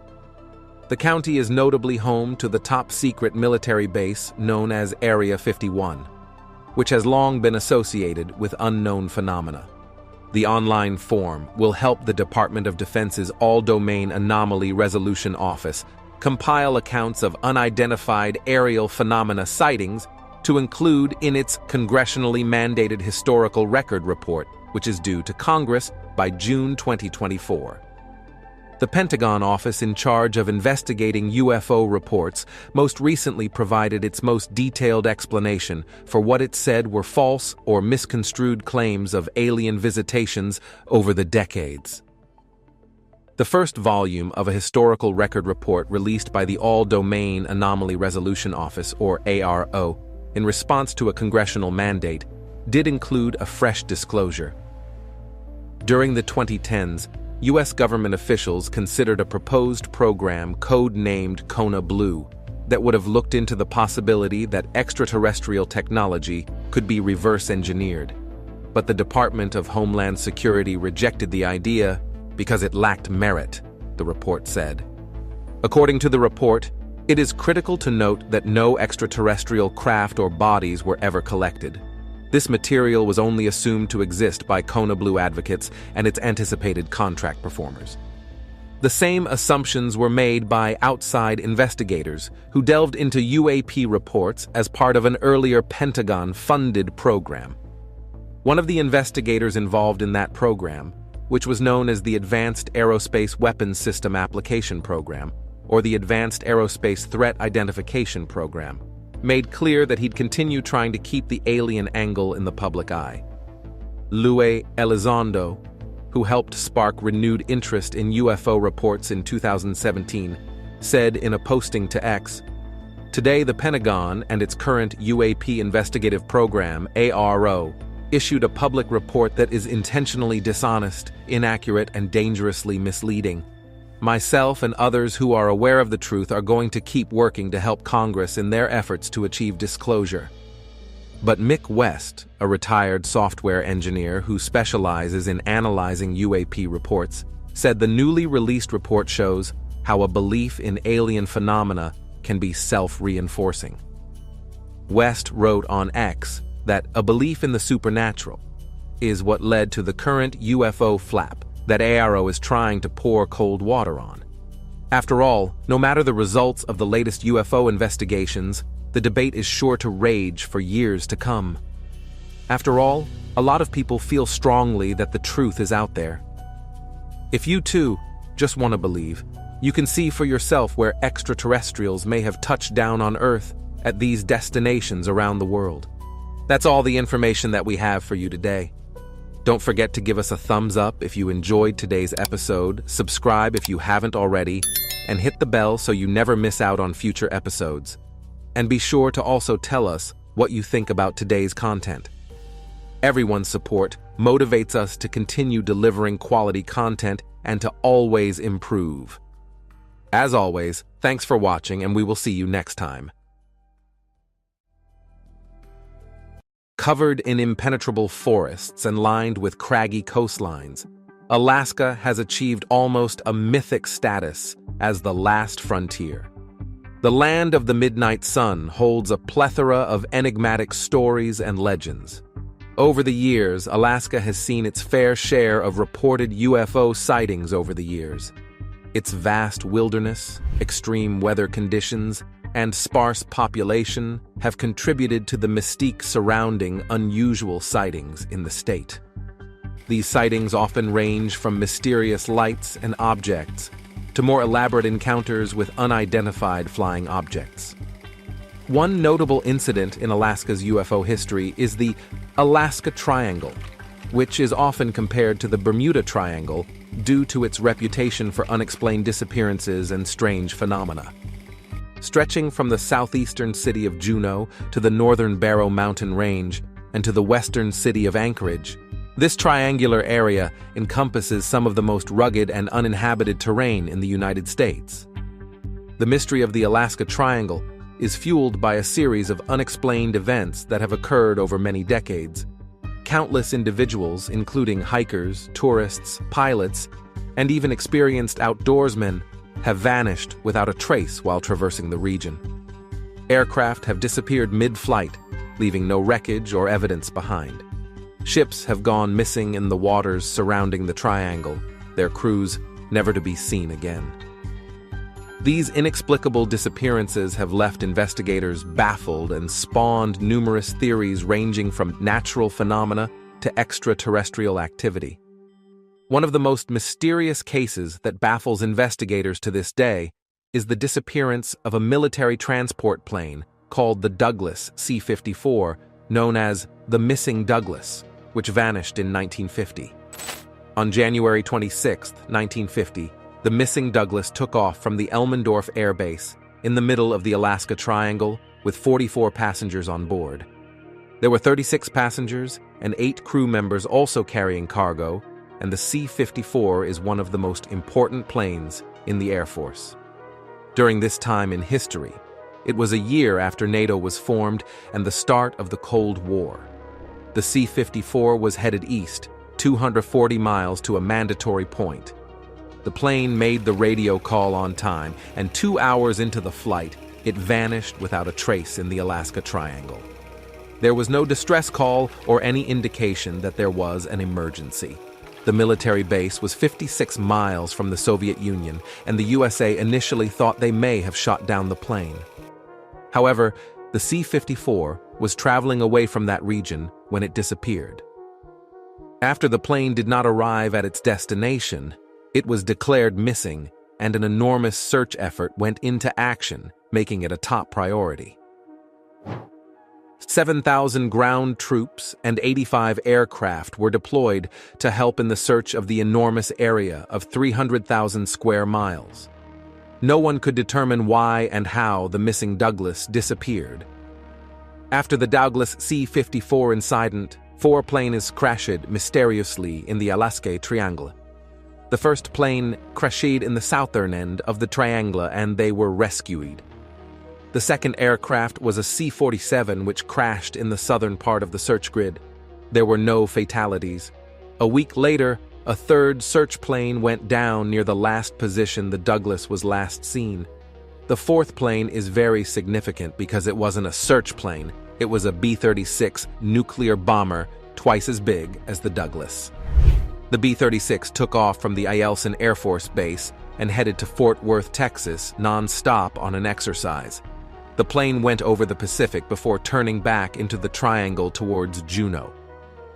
The county is notably home to the top-secret military base known as Area 51, which has long been associated with unknown phenomena. The online form will help the Department of Defense's All-Domain Anomaly Resolution Office compile accounts of unidentified aerial phenomena sightings to include in its congressionally mandated historical record report, which is due to Congress by June 2024. The Pentagon office in charge of investigating UFO reports most recently provided its most detailed explanation for what it said were false or misconstrued claims of alien visitations over the decades. The first volume of a historical record report released by the All-Domain Anomaly Resolution Office, or ARO, in response to a congressional mandate, did include a fresh disclosure. During the 2010s, U.S. government officials considered a proposed program code-named Kona Blue that would have looked into the possibility that extraterrestrial technology could be reverse-engineered. But the Department of Homeland Security rejected the idea because it lacked merit, the report said. According to the report, it is critical to note that no extraterrestrial craft or bodies were ever collected. This material was only assumed to exist by Kona Blue advocates and its anticipated contract performers. The same assumptions were made by outside investigators who delved into UAP reports as part of an earlier Pentagon-funded program. One of the investigators involved in that program, which was known as the Advanced Aerospace Weapons System Application Program, or the Advanced Aerospace Threat Identification Program, made clear that he'd continue trying to keep the alien angle in the public eye. Luis Elizondo, who helped spark renewed interest in UFO reports in 2017, said in a posting to X, "Today the Pentagon and its current UAP investigative program, ARO, issued a public report that is intentionally dishonest, inaccurate, and dangerously misleading. Myself and others who are aware of the truth are going to keep working to help Congress in their efforts to achieve disclosure." But Mick West, a retired software engineer who specializes in analyzing UAP reports, said the newly released report shows how a belief in alien phenomena can be self-reinforcing. West wrote on X that a belief in the supernatural is what led to the current UFO flap that ARO is trying to pour cold water on. After all, no matter the results of the latest UFO investigations, the debate is sure to rage for years to come. After all, a lot of people feel strongly that the truth is out there. If you too just want to believe, you can see for yourself where extraterrestrials may have touched down on Earth at these destinations around the world. That's all the information that we have for you today. Don't forget to give us a thumbs up if you enjoyed today's episode, subscribe if you haven't already, and hit the bell so you never miss out on future episodes. And be sure to also tell us what you think about today's content. Everyone's support motivates us to continue delivering quality content and to always improve. As always, thanks for watching, and we will see you next time. Covered in impenetrable forests and lined with craggy coastlines, Alaska has achieved almost a mythic status as the last frontier. The land of the midnight sun holds a plethora of enigmatic stories and legends. Over the years, Alaska has seen its fair share of reported UFO sightings over the years. Its vast wilderness, extreme weather conditions, and sparse population have contributed to the mystique surrounding unusual sightings in the state. These sightings often range from mysterious lights and objects to more elaborate encounters with unidentified flying objects. One notable incident in Alaska's UFO history is the Alaska Triangle, which is often compared to the Bermuda Triangle due to its reputation for unexplained disappearances and strange phenomena. Stretching from the southeastern city of Juneau to the northern Barrow Mountain Range and to the western city of Anchorage, this triangular area encompasses some of the most rugged and uninhabited terrain in the United States. The mystery of the Alaska Triangle is fueled by a series of unexplained events that have occurred over many decades. Countless individuals, including hikers, tourists, pilots, and even experienced outdoorsmen, have vanished without a trace while traversing the region. Aircraft have disappeared mid-flight, leaving no wreckage or evidence behind. Ships have gone missing in the waters surrounding the triangle, their crews never to be seen again. These inexplicable disappearances have left investigators baffled and spawned numerous theories ranging from natural phenomena to extraterrestrial activity. One of the most mysterious cases that baffles investigators to this day is the disappearance of a military transport plane called the Douglas C-54, known as the Missing Douglas, which vanished in 1950. On January 26, 1950, the Missing Douglas took off from the Elmendorf Air Base in the middle of the Alaska Triangle with 44 passengers on board. There were 36 passengers and 8 crew members also carrying cargo, and the C-54 is one of the most important planes in the Air Force. During this time in history, it was a year after NATO was formed and the start of the Cold War. The C-54 was headed east, 240 miles to a mandatory point. The plane made the radio call on time, and 2 hours into the flight, it vanished without a trace in the Alaska Triangle. There was no distress call or any indication that there was an emergency. The military base was 56 miles from the Soviet Union, and the USA initially thought they may have shot down the plane. However, the C-54 was traveling away from that region when it disappeared. After the plane did not arrive at its destination, it was declared missing, and an enormous search effort went into action, making it a top priority. 7,000 ground troops and 85 aircraft were deployed to help in the search of the enormous area of 300,000 square miles. No one could determine why and how the Missing Douglas disappeared. After the Douglas C-54 incident, 4 planes crashed mysteriously in the Alaska Triangle. The first plane crashed in the southern end of the triangle and they were rescued. The second aircraft was a C-47 which crashed in the southern part of the search grid. There were no fatalities. A week later, a third search plane went down near the last position the Douglas was last seen. The fourth plane is very significant because it wasn't a search plane. It was a B-36 nuclear bomber, twice as big as the Douglas. The B-36 took off from the Eielson Air Force Base and headed to Fort Worth, Texas, non-stop on an exercise. The plane went over the Pacific before turning back into the triangle towards Juneau.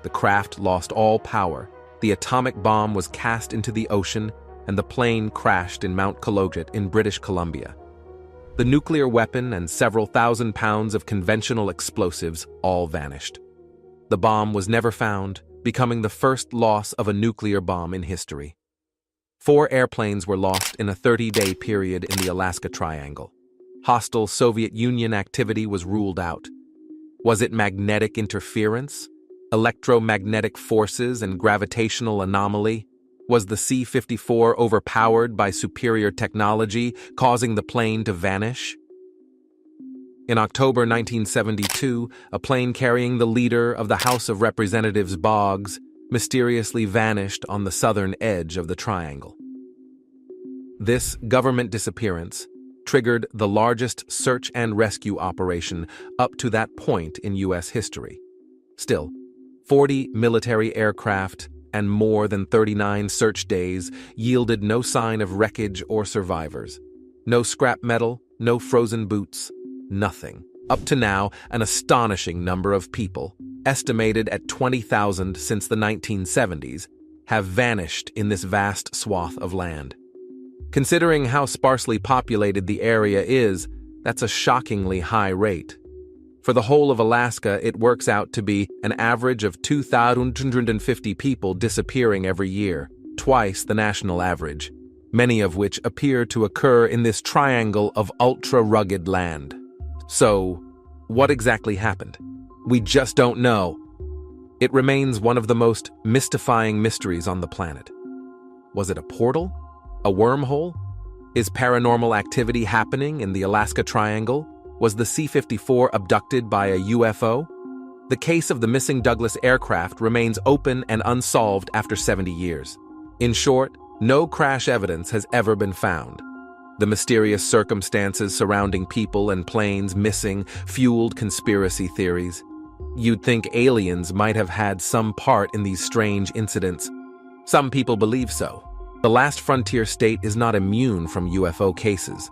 The craft lost all power, the atomic bomb was cast into the ocean, and the plane crashed in Mount Cologit in British Columbia. The nuclear weapon and several thousand pounds of conventional explosives all vanished. The bomb was never found, becoming the first loss of a nuclear bomb in history. 4 airplanes were lost in a 30-day period in the Alaska Triangle. Hostile Soviet Union activity was ruled out. Was it magnetic interference, electromagnetic forces, and gravitational anomaly? Was the C-54 overpowered by superior technology, causing the plane to vanish? In October 1972, a plane carrying the leader of the House of Representatives, Boggs, mysteriously vanished on the southern edge of the triangle. This government disappearance triggered the largest search and rescue operation up to that point in U.S. history. Still, 40 military aircraft and more than 39 search days yielded no sign of wreckage or survivors. No scrap metal, no frozen boots, nothing. Up to now, an astonishing number of people, estimated at 20,000 since the 1970s, have vanished in this vast swath of land. Considering how sparsely populated the area is, that's a shockingly high rate. For the whole of Alaska, it works out to be an average of 2,250 people disappearing every year, twice the national average, many of which appear to occur in this triangle of ultra-rugged land. So, what exactly happened? We just don't know. It remains one of the most mystifying mysteries on the planet. Was it a portal? A wormhole? Is paranormal activity happening in the Alaska Triangle? Was the C-54 abducted by a UFO? The case of the missing Douglas aircraft remains open and unsolved after 70 years. In short, no crash evidence has ever been found. The mysterious circumstances surrounding people and planes missing fueled conspiracy theories. You'd think aliens might have had some part in these strange incidents. Some people believe so. The last frontier state is not immune from UFO cases.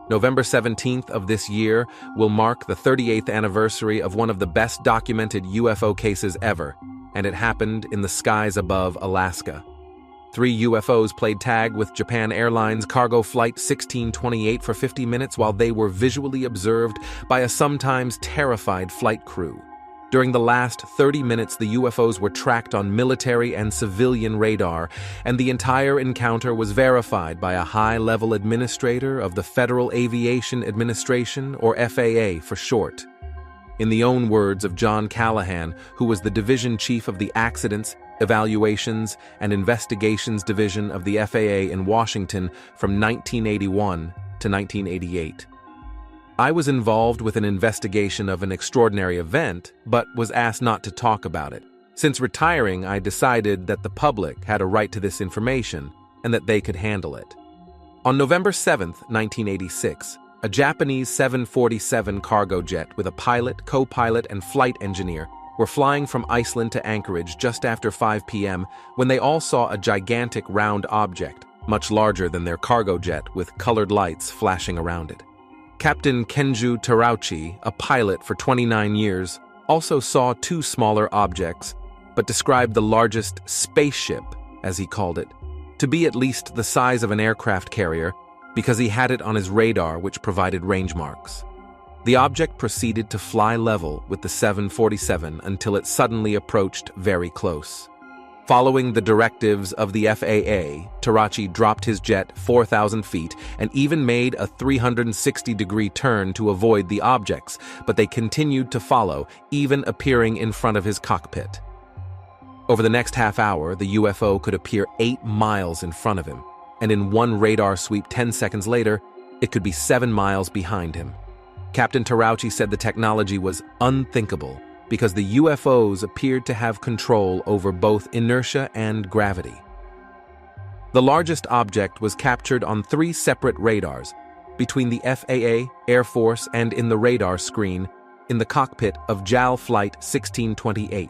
November 17th of this year will mark the 38th anniversary of one of the best documented UFO cases ever, and it happened in the skies above Alaska. 3 UFOs played tag with Japan Airlines cargo flight 1628 for 50 minutes while they were visually observed by a sometimes terrified flight crew. During the last 30 minutes, the UFOs were tracked on military and civilian radar, and the entire encounter was verified by a high-level administrator of the Federal Aviation Administration, or FAA for short. In the own words of John Callahan, who was the division chief of the Accidents, Evaluations, and Investigations Division of the FAA in Washington from 1981 to 1988. I was involved with an investigation of an extraordinary event, but was asked not to talk about it. Since retiring, I decided that the public had a right to this information and that they could handle it. On November 7, 1986, a Japanese 747 cargo jet with a pilot, co-pilot, and flight engineer were flying from Iceland to Anchorage just after 5 p.m. when they all saw a gigantic round object, much larger than their cargo jet, with colored lights flashing around it. Captain Kenju Terauchi, a pilot for 29 years, also saw 2 smaller objects, but described the largest spaceship, as he called it, to be at least the size of an aircraft carrier because he had it on his radar, which provided range marks. The object proceeded to fly level with the 747 until it suddenly approached very close. Following the directives of the FAA, Terauchi dropped his jet 4,000 feet and even made a 360-degree turn to avoid the objects, but they continued to follow, even appearing in front of his cockpit. Over the next half hour, the UFO could appear 8 miles in front of him, and in one radar sweep 10 seconds later, it could be 7 miles behind him. Captain Terauchi said the technology was unthinkable, because the UFOs appeared to have control over both inertia and gravity. The largest object was captured on 3 separate radars, between the FAA, Air Force, and in the radar screen, in the cockpit of JAL Flight 1628.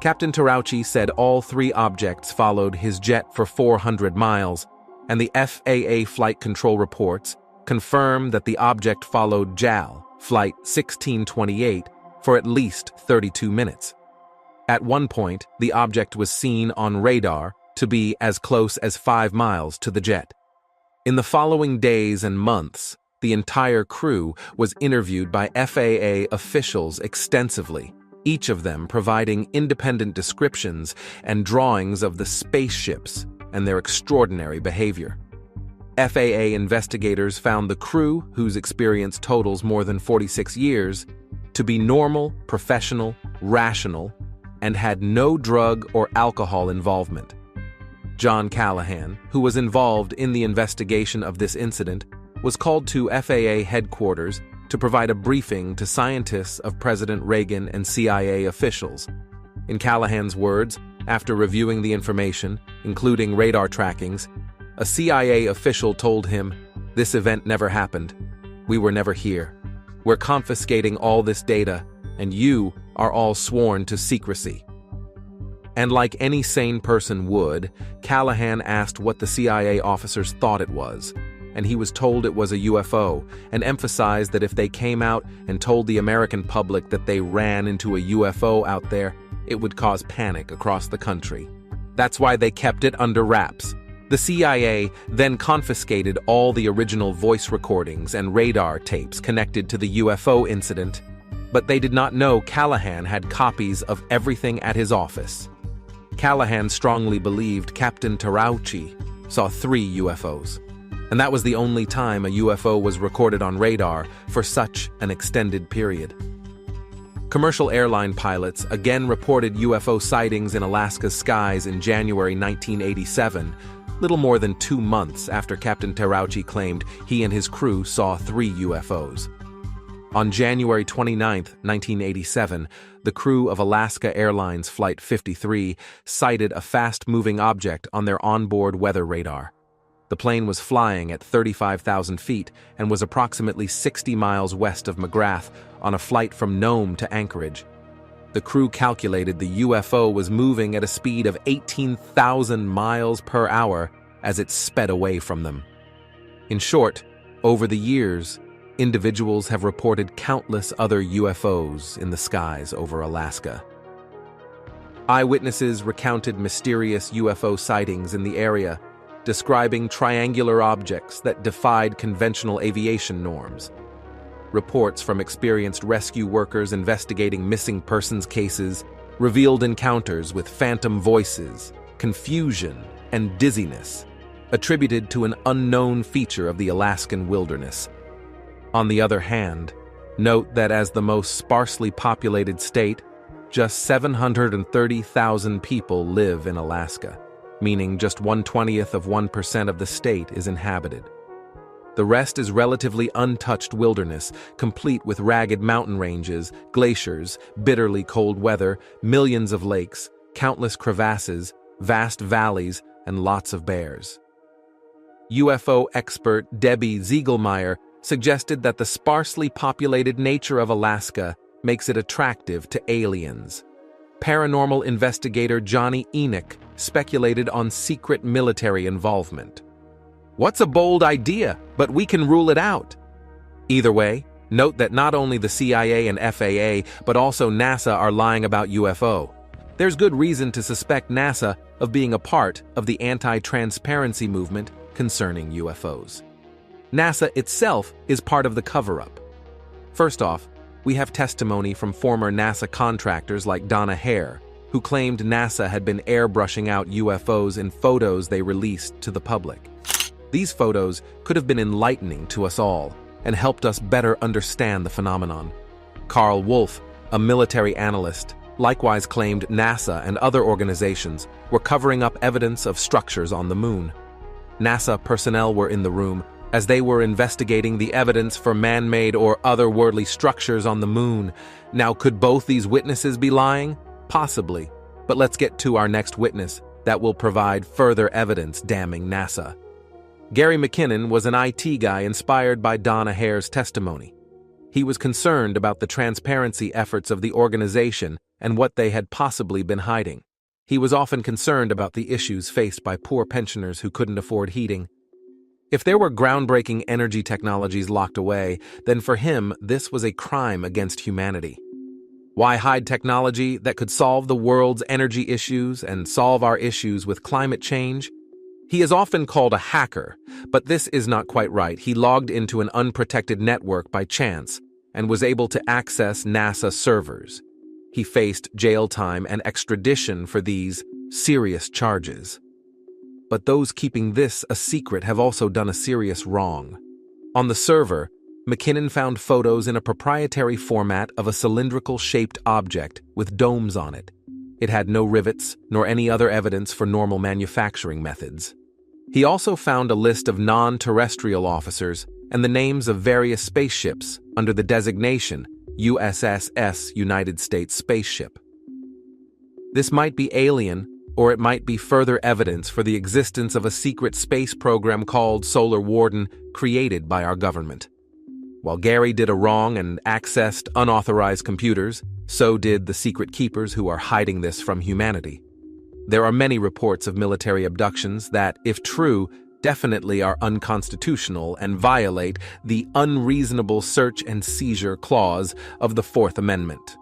Captain Terauchi said all 3 objects followed his jet for 400 miles, and the FAA flight control reports confirm that the object followed JAL Flight 1628 for at least 32 minutes. At one point, the object was seen on radar to be as close as 5 miles to the jet. In the following days and months, The entire crew was interviewed by FAA officials extensively, each of them providing independent descriptions and drawings of the spaceships and their extraordinary behavior. FAA investigators found the crew, whose experience totals more than 46 years, to be normal, professional, rational, and had no drug or alcohol involvement. John Callahan, who was involved in the investigation of this incident, was called to FAA headquarters to provide a briefing to scientists of President Reagan and CIA officials. In Callahan's words, after reviewing the information, including radar trackings, a CIA official told him, "This event never happened. We were never here. We're confiscating all this data, and you are all sworn to secrecy." And like any sane person would, Callahan asked what the CIA officers thought it was, and he was told it was a UFO, and emphasized that if they came out and told the American public that they ran into a UFO out there, it would cause panic across the country. That's why they kept it under wraps. The CIA then confiscated all the original voice recordings and radar tapes connected to the UFO incident, but they did not know Callahan had copies of everything at his office. Callahan strongly believed Captain Terauchi saw 3 UFOs, and that was the only time a UFO was recorded on radar for such an extended period. Commercial airline pilots again reported UFO sightings in Alaska's skies in January 1987, little more than 2 months after Captain Terauchi claimed he and his crew saw 3 UFOs. On January 29, 1987, the crew of Alaska Airlines Flight 53 sighted a fast-moving object on their onboard weather radar. The plane was flying at 35,000 feet and was approximately 60 miles west of McGrath on a flight from Nome to Anchorage. The crew calculated the UFO was moving at a speed of 18,000 miles per hour as it sped away from them. In short, over the years, individuals have reported countless other UFOs in the skies over Alaska. Eyewitnesses recounted mysterious UFO sightings in the area, describing triangular objects that defied conventional aviation norms. Reports from experienced rescue workers investigating missing persons cases revealed encounters with phantom voices, confusion, and dizziness, attributed to an unknown feature of the Alaskan wilderness. On the other hand, note that as the most sparsely populated state, just 730,000 people live in Alaska, meaning just 1/20th of 1% of the state is inhabited. The rest is relatively untouched wilderness, complete with ragged mountain ranges, glaciers, bitterly cold weather, millions of lakes, countless crevasses, vast valleys, and lots of bears. UFO expert Debbie Ziegelmeyer suggested that the sparsely populated nature of Alaska makes it attractive to aliens. Paranormal investigator Johnny Enoch speculated on secret military involvement. What's a bold idea, but we can rule it out. Either way, note that not only the CIA and FAA, but also NASA are lying about UFO. There's good reason to suspect NASA of being a part of the anti-transparency movement concerning UFOs. NASA itself is part of the cover-up. First off, we have testimony from former NASA contractors like Donna Hare, who claimed NASA had been airbrushing out UFOs in photos they released to the public. These photos could have been enlightening to us all and helped us better understand the phenomenon. Carl Wolf, a military analyst, likewise claimed NASA and other organizations were covering up evidence of structures on the moon. NASA personnel were in the room as they were investigating the evidence for man-made or otherworldly structures on the moon. Now, could both these witnesses be lying? Possibly. But let's get to our next witness that will provide further evidence damning NASA. Gary McKinnon was an IT guy inspired by Donna Hare's testimony. He was concerned about the transparency efforts of the organization and what they had possibly been hiding. He was often concerned about the issues faced by poor pensioners who couldn't afford heating. If there were groundbreaking energy technologies locked away, then for him, this was a crime against humanity. Why hide technology that could solve the world's energy issues and solve our issues with climate change? He is often called a hacker, but this is not quite right. He logged into an unprotected network by chance and was able to access NASA servers. He faced jail time and extradition for these serious charges. But those keeping this a secret have also done a serious wrong. On the server, McKinnon found photos in a proprietary format of a cylindrical-shaped object with domes on it. It had no rivets nor any other evidence for normal manufacturing methods. He also found a list of non-terrestrial officers and the names of various spaceships under the designation USS United States Spaceship. This might be alien, or it might be further evidence for the existence of a secret space program called Solar Warden created by our government. While Gary did a wrong and accessed unauthorized computers, so did the secret keepers who are hiding this from humanity. There are many reports of military abductions that, if true, definitely are unconstitutional and violate the unreasonable search and seizure clause of the Fourth Amendment.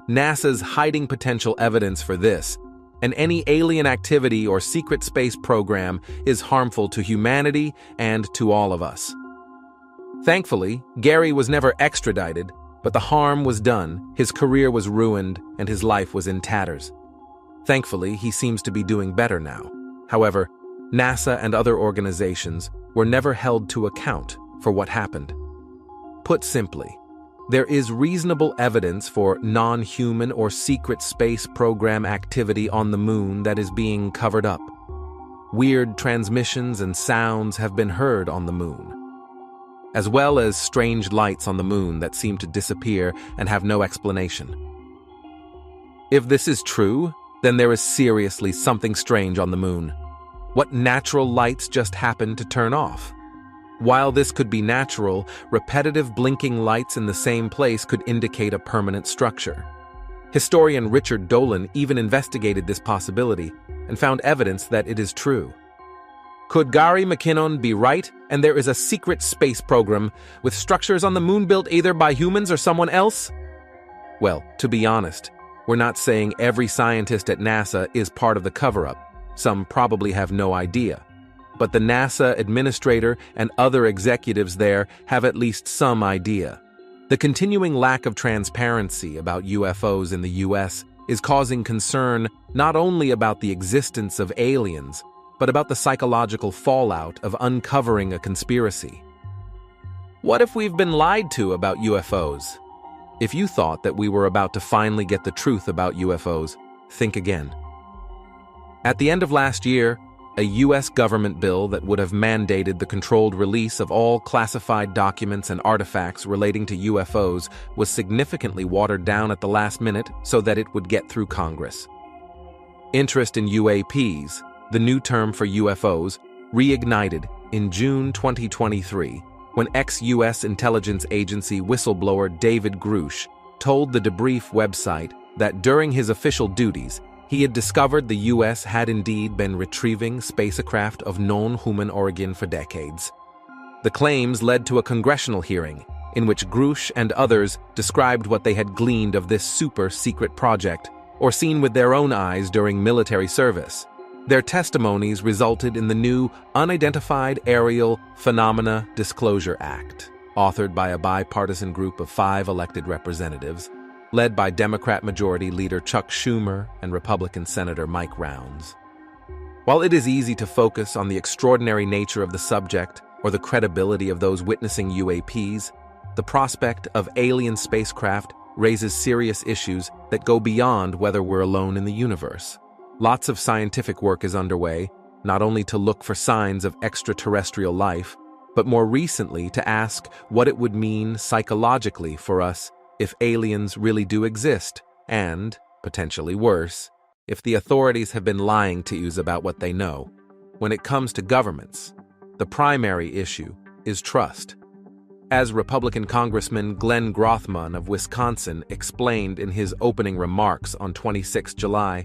NASA's hiding potential evidence for this, and any alien activity or secret space program, is harmful to humanity and to all of us. Thankfully, Gary was never extradited, but the harm was done, his career was ruined, and his life was in tatters. Thankfully, he seems to be doing better now. However, NASA and other organizations were never held to account for what happened. Put simply, there is reasonable evidence for non-human or secret space program activity on the moon that is being covered up. Weird transmissions and sounds have been heard on the moon, as well as strange lights on the moon that seem to disappear and have no explanation. If this is true, then there is seriously something strange on the moon. What natural lights just happened to turn off? While this could be natural, repetitive blinking lights in the same place could indicate a permanent structure. Historian Richard Dolan even investigated this possibility and found evidence that it is true. Could Gary McKinnon be right, and there is a secret space program with structures on the moon built either by humans or someone else? Well, to be honest, we're not saying every scientist at NASA is part of the cover-up. Some probably have no idea. But the NASA administrator and other executives there have at least some idea. The continuing lack of transparency about UFOs in the US is causing concern not only about the existence of aliens, but about the psychological fallout of uncovering a conspiracy. What if we've been lied to about UFOs? If you thought that we were about to finally get the truth about UFOs, think again. At the end of last year, a U.S. government bill that would have mandated the controlled release of all classified documents and artifacts relating to UFOs was significantly watered down at the last minute so that it would get through Congress. Interest in UAPs, the new term for UFOs, reignited in June 2023 when ex-U.S. intelligence agency whistleblower David Grush told the Debrief website that during his official duties, he had discovered the U.S. had indeed been retrieving spacecraft of non-human origin for decades. The claims led to a congressional hearing in which Grush and others described what they had gleaned of this super-secret project or seen with their own eyes during military service. Their testimonies resulted in the new Unidentified Aerial Phenomena Disclosure Act, authored by a bipartisan group of 5 elected representatives, led by Democrat Majority Leader Chuck Schumer and Republican Senator Mike Rounds. While it is easy to focus on the extraordinary nature of the subject or the credibility of those witnessing UAPs, the prospect of alien spacecraft raises serious issues that go beyond whether we're alone in the universe. Lots of scientific work is underway, not only to look for signs of extraterrestrial life, but more recently to ask what it would mean psychologically for us if aliens really do exist, and, potentially worse, if the authorities have been lying to us about what they know. When it comes to governments, the primary issue is trust. As Republican Congressman Glenn Grothman of Wisconsin explained in his opening remarks on 26 July,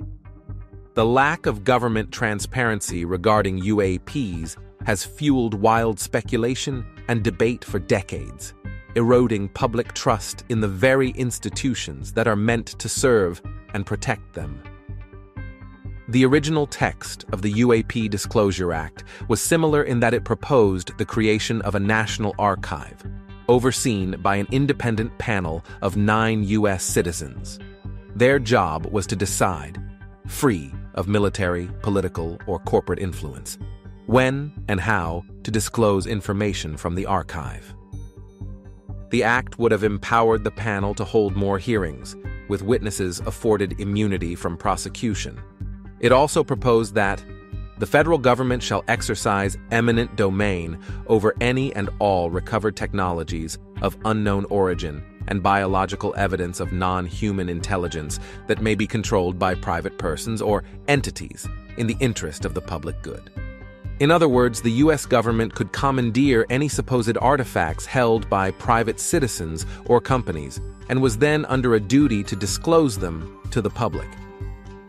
the lack of government transparency regarding UAPs has fueled wild speculation and debate for decades, eroding public trust in the very institutions that are meant to serve and protect them. The original text of the UAP Disclosure Act was similar in that it proposed the creation of a national archive, overseen by an independent panel of 9 U.S. citizens. Their job was to decide, free of military, political, or corporate influence, when and how to disclose information from the archive. The act would have empowered the panel to hold more hearings, with witnesses afforded immunity from prosecution. It also proposed that the federal government shall exercise eminent domain over any and all recovered technologies of unknown origin and biological evidence of non-human intelligence that may be controlled by private persons or entities in the interest of the public good. In other words, the U.S. government could commandeer any supposed artifacts held by private citizens or companies and was then under a duty to disclose them to the public.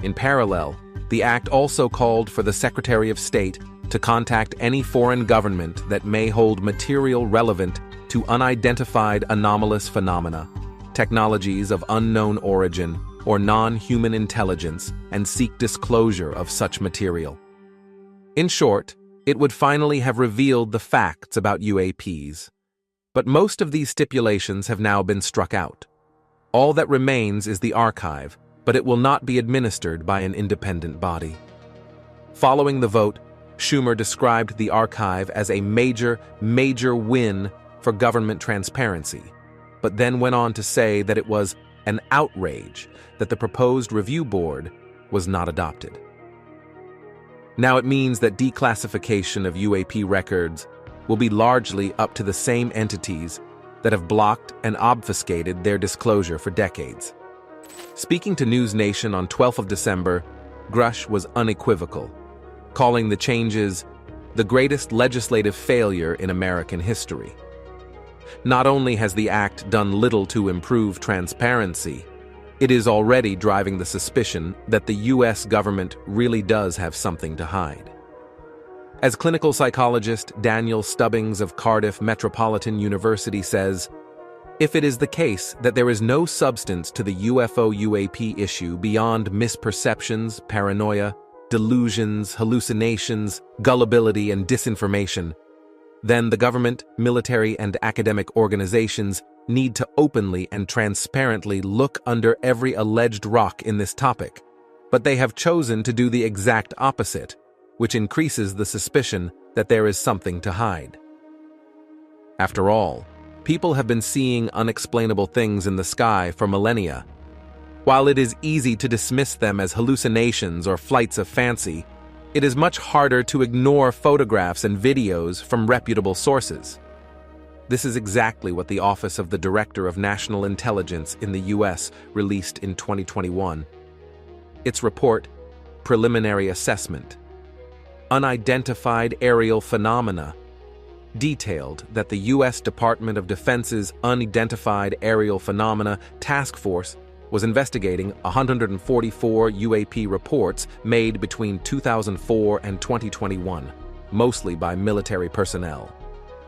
In parallel, the act also called for the Secretary of State to contact any foreign government that may hold material relevant to unidentified anomalous phenomena, technologies of unknown origin, or non-human intelligence, and seek disclosure of such material. In short, it would finally have revealed the facts about UAPs. But most of these stipulations have now been struck out. All that remains is the archive, but it will not be administered by an independent body. Following the vote, Schumer described the archive as a major win for government transparency, but then went on to say that it was an outrage that the proposed review board was not adopted. Now it means that declassification of UAP records will be largely up to the same entities that have blocked and obfuscated their disclosure for decades. Speaking to News Nation on 12th of December, Grush was unequivocal, calling the changes the greatest legislative failure in American history. Not only has the act done little to improve transparency, it is already driving the suspicion that the U.S. government really does have something to hide. As clinical psychologist Daniel Stubbings of Cardiff Metropolitan University says, if it is the case that there is no substance to the UFO-UAP issue beyond misperceptions, paranoia, delusions, hallucinations, gullibility, and disinformation, then the government, military, and academic organizations need to openly and transparently look under every alleged rock in this topic. But they have chosen to do the exact opposite, which increases the suspicion that there is something to hide. After all, people have been seeing unexplainable things in the sky for millennia. While it is easy to dismiss them as hallucinations or flights of fancy, it is much harder to ignore photographs and videos from reputable sources. This is exactly what the Office of the Director of National Intelligence in the U.S. released in 2021. Its report, Preliminary Assessment, Unidentified Aerial Phenomena, detailed that the U.S. Department of Defense's Unidentified Aerial Phenomena Task Force was investigating 144 UAP reports made between 2004 and 2021, mostly by military personnel.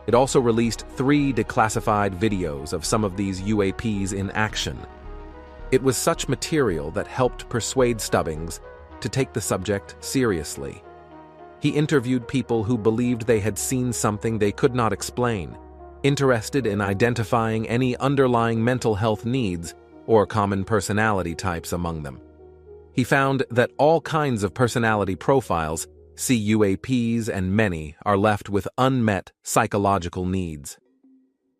It also released 3 declassified videos of some of these UAPs in action. It was such material that helped persuade Stubbings to take the subject seriously. He interviewed people who believed they had seen something they could not explain, interested in identifying any underlying mental health needs or common personality types among them. He found that all kinds of personality profiles see UAPs, and many are left with unmet psychological needs.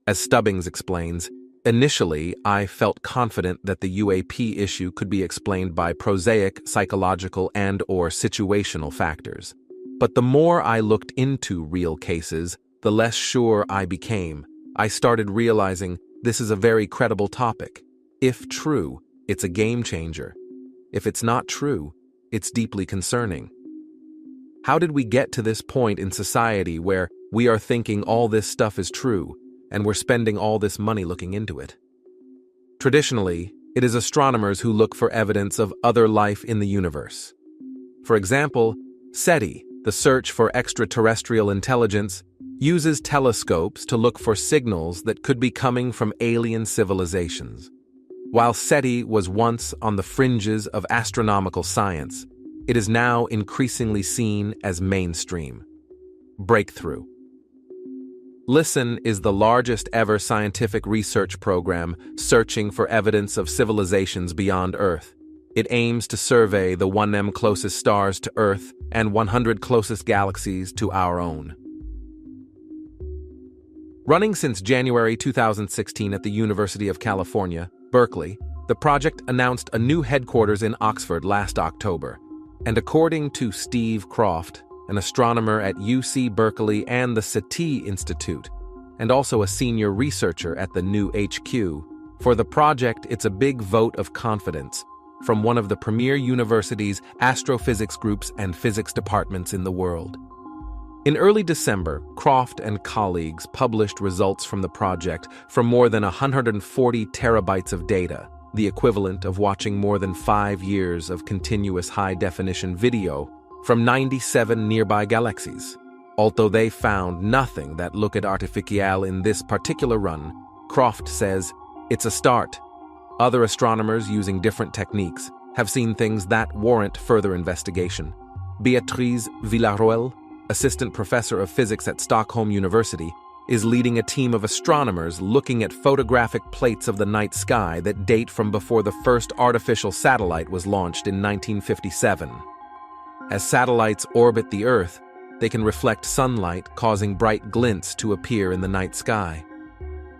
As Stubbings explains, initially I felt confident that the UAP issue could be explained by prosaic psychological and/or situational factors. But the more I looked into real cases, the less sure I became. I started realizing this is a very credible topic. If true, it's a game changer. If it's not true, it's deeply concerning. How did we get to this point in society where we are thinking all this stuff is true, and we're spending all this money looking into it? Traditionally, it is astronomers who look for evidence of other life in the universe. For example, SETI, the search for extraterrestrial intelligence, uses telescopes to look for signals that could be coming from alien civilizations. While SETI was once on the fringes of astronomical science, It is now increasingly seen as mainstream. Breakthrough. LISTEN is the largest ever scientific research program searching for evidence of civilizations beyond Earth. It aims to survey the 1M closest stars to Earth and 100 closest galaxies to our own. Running since January 2016 at the University of California, Berkeley, the project announced a new headquarters in Oxford last October. And according to Steve Croft, an astronomer at UC Berkeley and the SETI Institute, and also a senior researcher at the new HQ, for the project it's a big vote of confidence from one of the premier university's astrophysics groups and physics departments in the world. In early December, Croft and colleagues published results from the project from more than 140 terabytes of data, the equivalent of watching more than 5 years of continuous high-definition video from 97 nearby galaxies. Although they found nothing that looked artificial in this particular run, Croft says, it's a start. Other astronomers using different techniques have seen things that warrant further investigation. Beatriz Villarroel, assistant professor of physics at Stockholm University, is leading a team of astronomers looking at photographic plates of the night sky that date from before the first artificial satellite was launched in 1957. As satellites orbit the Earth, they can reflect sunlight, causing bright glints to appear in the night sky.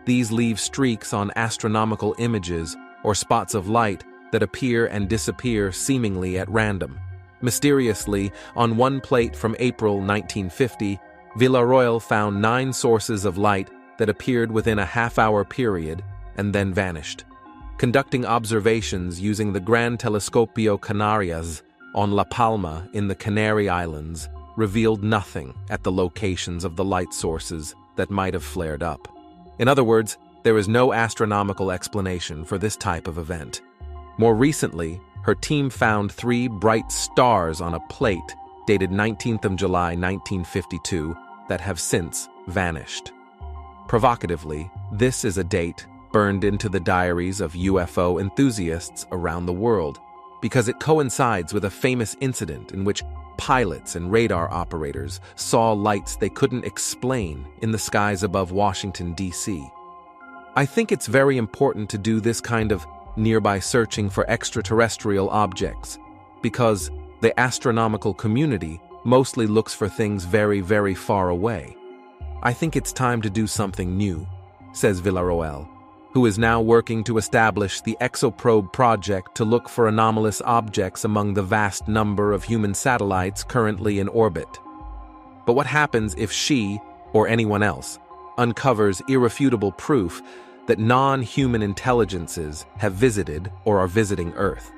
These leave streaks on astronomical images or spots of light that appear and disappear seemingly at random. Mysteriously, on one plate from April 1950, Villarroel found 9 sources of light that appeared within a half-hour period and then vanished. Conducting observations using the Gran Telescopio Canarias on La Palma in the Canary Islands revealed nothing at the locations of the light sources that might have flared up. In other words, there is no astronomical explanation for this type of event. More recently, her team found 3 bright stars on a plate dated 19th of July 1952 that have since vanished. Provocatively, this is a date burned into the diaries of UFO enthusiasts around the world, because it coincides with a famous incident in which pilots and radar operators saw lights they couldn't explain in the skies above Washington, D.C. I think it's very important to do this kind of nearby searching for extraterrestrial objects, because the astronomical community mostly looks for things very, very far away. I think it's time to do something new, says Villarroel, who is now working to establish the ExoProbe project to look for anomalous objects among the vast number of human satellites currently in orbit. But what happens if she, or anyone else, uncovers irrefutable proof that non-human intelligences have visited or are visiting Earth?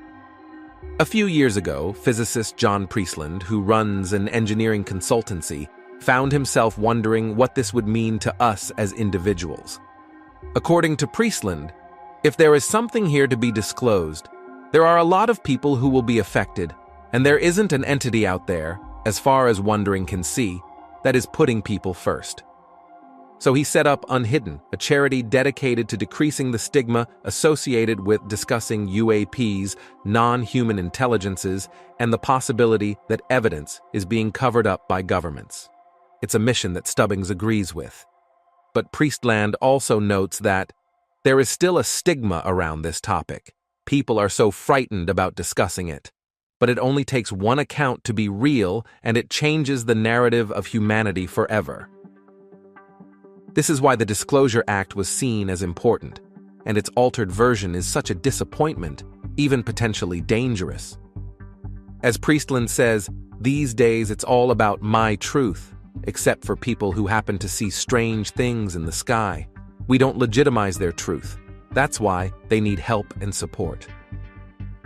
A few years ago, physicist John Priestland, who runs an engineering consultancy, found himself wondering what this would mean to us as individuals. According to Priestland, if there is something here to be disclosed, there are a lot of people who will be affected, and there isn't an entity out there, as far as wondering can see, that is putting people first. So he set up Unhidden, a charity dedicated to decreasing the stigma associated with discussing UAPs, non-human intelligences, and the possibility that evidence is being covered up by governments. It's a mission that Stubbings agrees with. But Priestland also notes that there is still a stigma around this topic. People are so frightened about discussing it. But it only takes one account to be real, and it changes the narrative of humanity forever. This is why the Disclosure Act was seen as important, and its altered version is such a disappointment, even potentially dangerous. As Priestland says, these days it's all about my truth, except for people who happen to see strange things in the sky. We don't legitimize their truth. That's why they need help and support.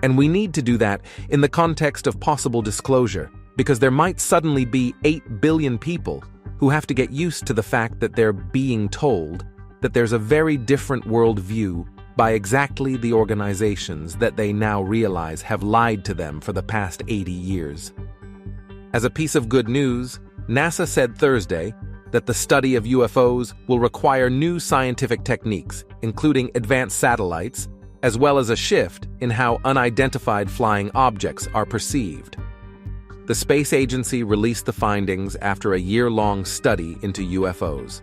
And we need to do that in the context of possible disclosure, because there might suddenly be 8 billion people who have to get used to the fact that they're being told that there's a very different worldview by exactly the organizations that they now realize have lied to them for the past 80 years. As a piece of good news, NASA said Thursday that the study of UFOs will require new scientific techniques, including advanced satellites, as well as a shift in how unidentified flying objects are perceived. The space agency released the findings after a year-long study into UFOs.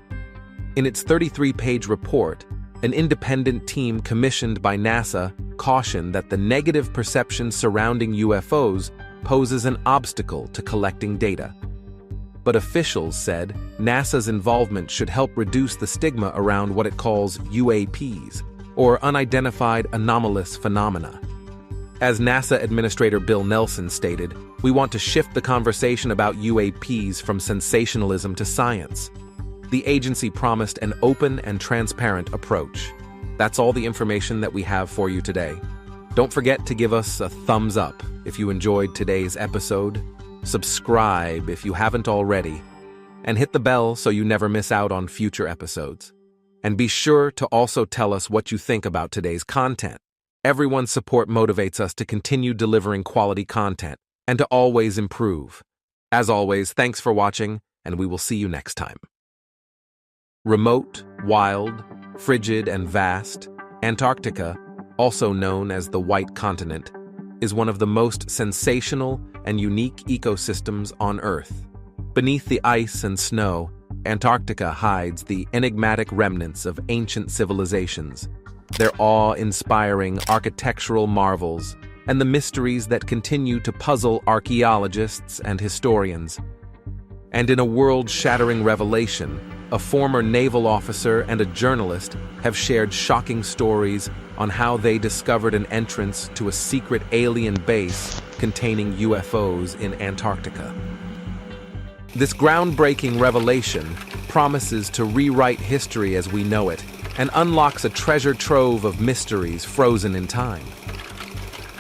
In its 33-page report, an independent team commissioned by NASA cautioned that the negative perception surrounding UFOs poses an obstacle to collecting data. But officials said NASA's involvement should help reduce the stigma around what it calls UAPs, or unidentified anomalous phenomena. As NASA Administrator Bill Nelson stated, "We want to shift the conversation about UAPs from sensationalism to science." The agency promised an open and transparent approach. That's all the information that we have for you today. Don't forget to give us a thumbs up if you enjoyed today's episode, subscribe if you haven't already, and hit the bell so you never miss out on future episodes. And be sure to also tell us what you think about today's content. Everyone's support motivates us to continue delivering quality content and to always improve. As always, thanks for watching, and we will see you next time. Remote, wild, frigid, and vast, Antarctica, also known as the White Continent, is one of the most sensational and unique ecosystems on Earth. Beneath the ice and snow, Antarctica hides the enigmatic remnants of ancient civilizations, their awe-inspiring architectural marvels, and the mysteries that continue to puzzle archaeologists and historians. And in a world-shattering revelation, a former naval officer and a journalist have shared shocking stories on how they discovered an entrance to a secret alien base containing UFOs in Antarctica. This groundbreaking revelation promises to rewrite history as we know it and unlocks a treasure trove of mysteries frozen in time.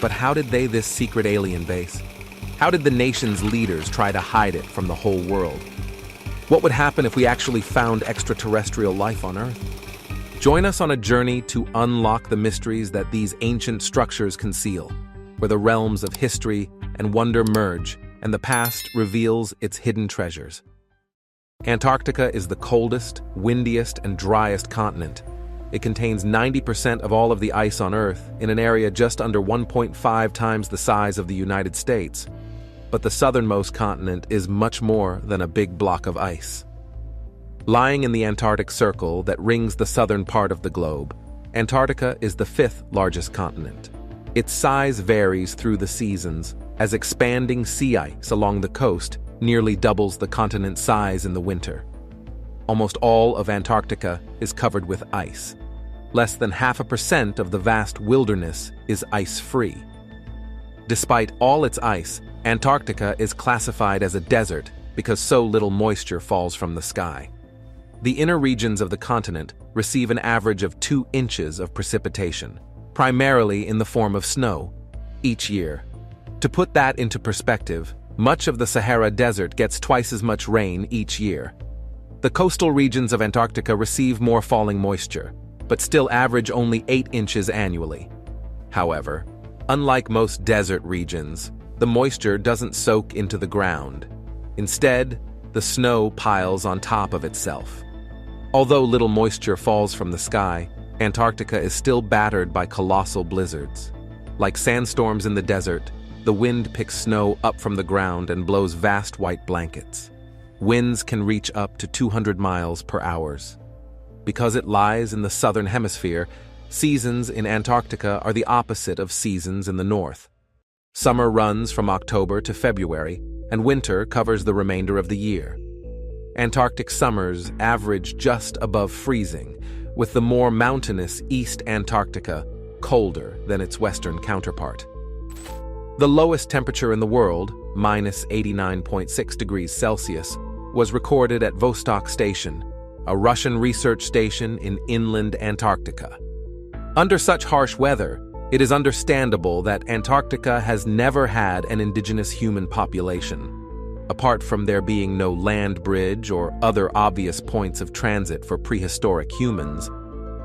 But how did this secret alien base? How did the nation's leaders try to hide it from the whole world? What would happen if we actually found extraterrestrial life on Earth? Join us on a journey to unlock the mysteries that these ancient structures conceal, where the realms of history and wonder merge, and the past reveals its hidden treasures. Antarctica is the coldest, windiest, and driest continent. It contains 90% of all of the ice on Earth in an area just under 1.5 times the size of the United States. But the southernmost continent is much more than a big block of ice. Lying in the Antarctic Circle that rings the southern part of the globe, Antarctica is the fifth largest continent. Its size varies through the seasons, as expanding sea ice along the coast nearly doubles the continent's size in the winter. Almost all of Antarctica is covered with ice. Less than 0.5% of the vast wilderness is ice-free. Despite all its ice, Antarctica is classified as a desert because so little moisture falls from the sky. The inner regions of the continent receive an average of 2 inches of precipitation, primarily in the form of snow, each year. To put that into perspective, much of the Sahara Desert gets twice as much rain each year. The coastal regions of Antarctica receive more falling moisture, but still average only 8 inches annually. However, unlike most desert regions, the moisture doesn't soak into the ground. Instead, the snow piles on top of itself. Although little moisture falls from the sky, Antarctica is still battered by colossal blizzards. Like sandstorms in the desert, the wind picks snow up from the ground and blows vast white blankets. Winds can reach up to 200 miles per hour. Because it lies in the southern hemisphere, seasons in Antarctica are the opposite of seasons in the north. Summer runs from October to February, and winter covers the remainder of the year. Antarctic summers average just above freezing, with the more mountainous East Antarctica colder than its western counterpart. The lowest temperature in the world, -89.6 degrees Celsius, was recorded at Vostok Station, a Russian research station in inland Antarctica. Under such harsh weather, it is understandable that Antarctica has never had an indigenous human population. Apart from there being no land bridge or other obvious points of transit for prehistoric humans,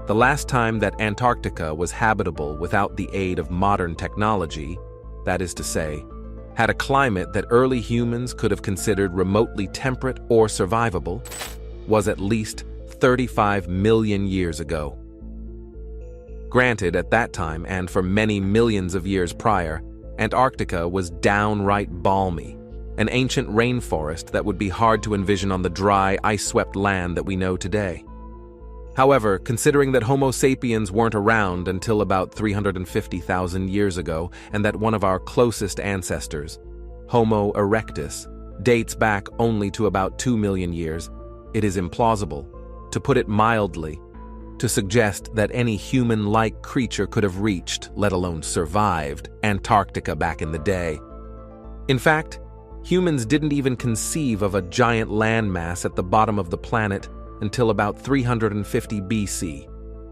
the last time that Antarctica was habitable without the aid of modern technology, that is to say, had a climate that early humans could have considered remotely temperate or survivable, was at least 35 million years ago. Granted, at that time, and for many millions of years prior, Antarctica was downright balmy, an ancient rainforest that would be hard to envision on the dry, ice-swept land that we know today. However, considering that Homo sapiens weren't around until about 350,000 years ago, and that one of our closest ancestors, Homo erectus, dates back only to about 2 million years, it is implausible, to put it mildly, to suggest that any human-like creature could have reached, let alone survived, Antarctica back in the day. In fact, humans didn't even conceive of a giant landmass at the bottom of the planet until about 350 BC,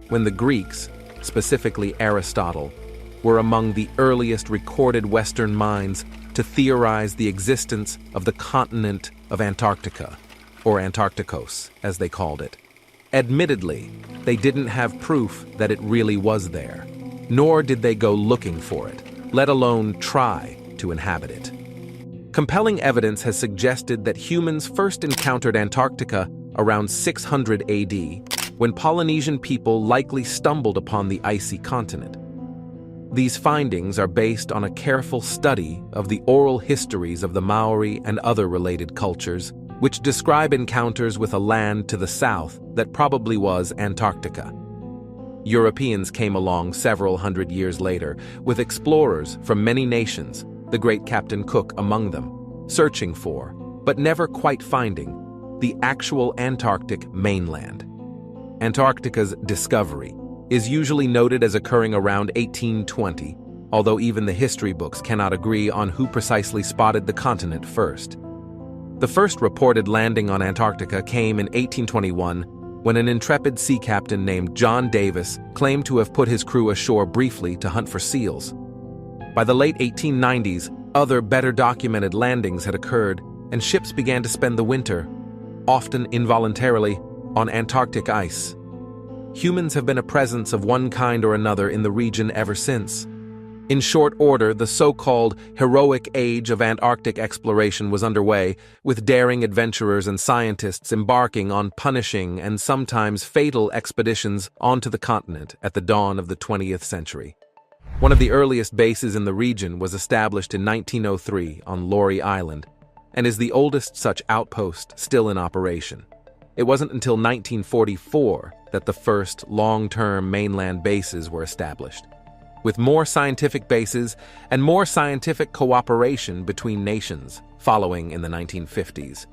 when the Greeks, specifically Aristotle, were among the earliest recorded Western minds to theorize the existence of the continent of Antarctica, or Antarcticos, as they called it. Admittedly, they didn't have proof that it really was there, nor did they go looking for it, let alone try to inhabit it. Compelling evidence has suggested that humans first encountered Antarctica around 600 AD, when Polynesian people likely stumbled upon the icy continent. These findings are based on a careful study of the oral histories of the Maori and other related cultures, which describe encounters with a land to the south that probably was Antarctica. Europeans came along several hundred years later with explorers from many nations, the great Captain Cook among them, searching for, but never quite finding, the actual Antarctic mainland. Antarctica's discovery is usually noted as occurring around 1820, although even the history books cannot agree on who precisely spotted the continent first. The first reported landing on Antarctica came in 1821 when an intrepid sea captain named John Davis claimed to have put his crew ashore briefly to hunt for seals. By the late 1890s, other better documented landings had occurred, and ships began to spend the winter, often involuntarily, on Antarctic ice. Humans have been a presence of one kind or another in the region ever since. In short order, the so-called heroic age of Antarctic exploration was underway, with daring adventurers and scientists embarking on punishing and sometimes fatal expeditions onto the continent at the dawn of the 20th century. One of the earliest bases in the region was established in 1903 on Laurie Island, and is the oldest such outpost still in operation. It wasn't until 1944 that the first long-term mainland bases were established, with more scientific bases and more scientific cooperation between nations following in the 1950s.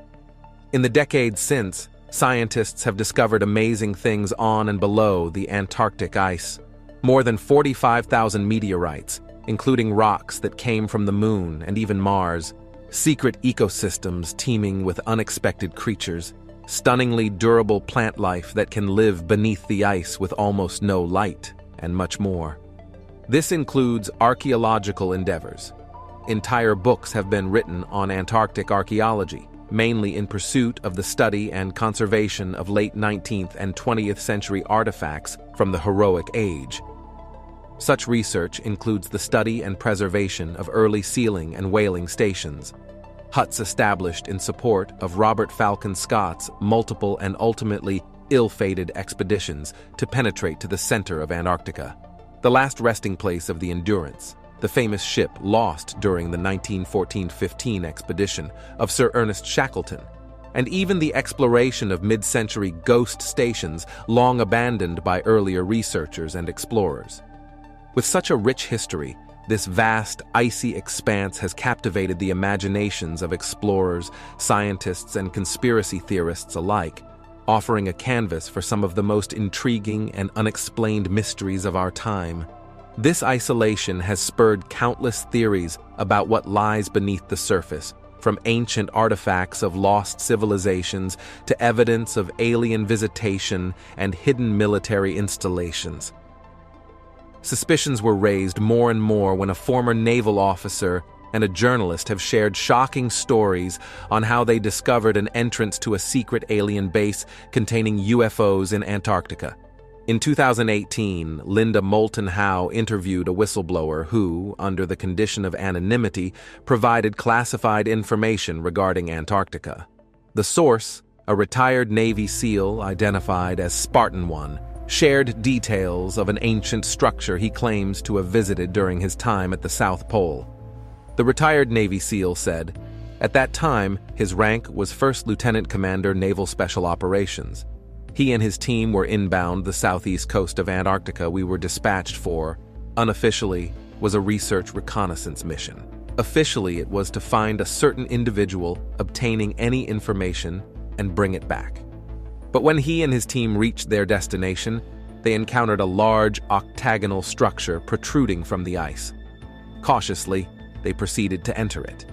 In the decades since, scientists have discovered amazing things on and below the Antarctic ice. More than 45,000 meteorites, including rocks that came from the moon and even Mars, secret ecosystems teeming with unexpected creatures, stunningly durable plant life that can live beneath the ice with almost no light, and much more. This includes archaeological endeavors. Entire books have been written on Antarctic archaeology, mainly in pursuit of the study and conservation of late 19th and 20th century artifacts from the heroic age. Such research includes the study and preservation of early sealing and whaling stations, huts established in support of Robert Falcon Scott's multiple and ultimately ill-fated expeditions to penetrate to the center of Antarctica, the last resting place of the Endurance, the famous ship lost during the 1914-15 expedition of Sir Ernest Shackleton, and even the exploration of mid-century ghost stations long abandoned by earlier researchers and explorers. With such a rich history, this vast, icy expanse has captivated the imaginations of explorers, scientists, and conspiracy theorists alike, offering a canvas for some of the most intriguing and unexplained mysteries of our time. This isolation has spurred countless theories about what lies beneath the surface, from ancient artifacts of lost civilizations to evidence of alien visitation and hidden military installations. Suspicions were raised more and more when a former naval officer and a journalist have shared shocking stories on how they discovered an entrance to a secret alien base containing UFOs in Antarctica. In 2018, Linda Moulton Howe interviewed a whistleblower who, under the condition of anonymity, provided classified information regarding Antarctica. The source, a retired Navy SEAL identified as Spartan 1, shared details of an ancient structure he claims to have visited during his time at the South Pole. The retired Navy SEAL said, At that time, his rank was First Lieutenant Commander, Naval Special Operations. He and his team were inbound the southeast coast of Antarctica we were dispatched for. Unofficially, was a research reconnaissance mission. Officially, it was to find a certain individual, obtaining any information, and bring it back. But when he and his team reached their destination, they encountered a large octagonal structure protruding from the ice. Cautiously, they proceeded to enter it.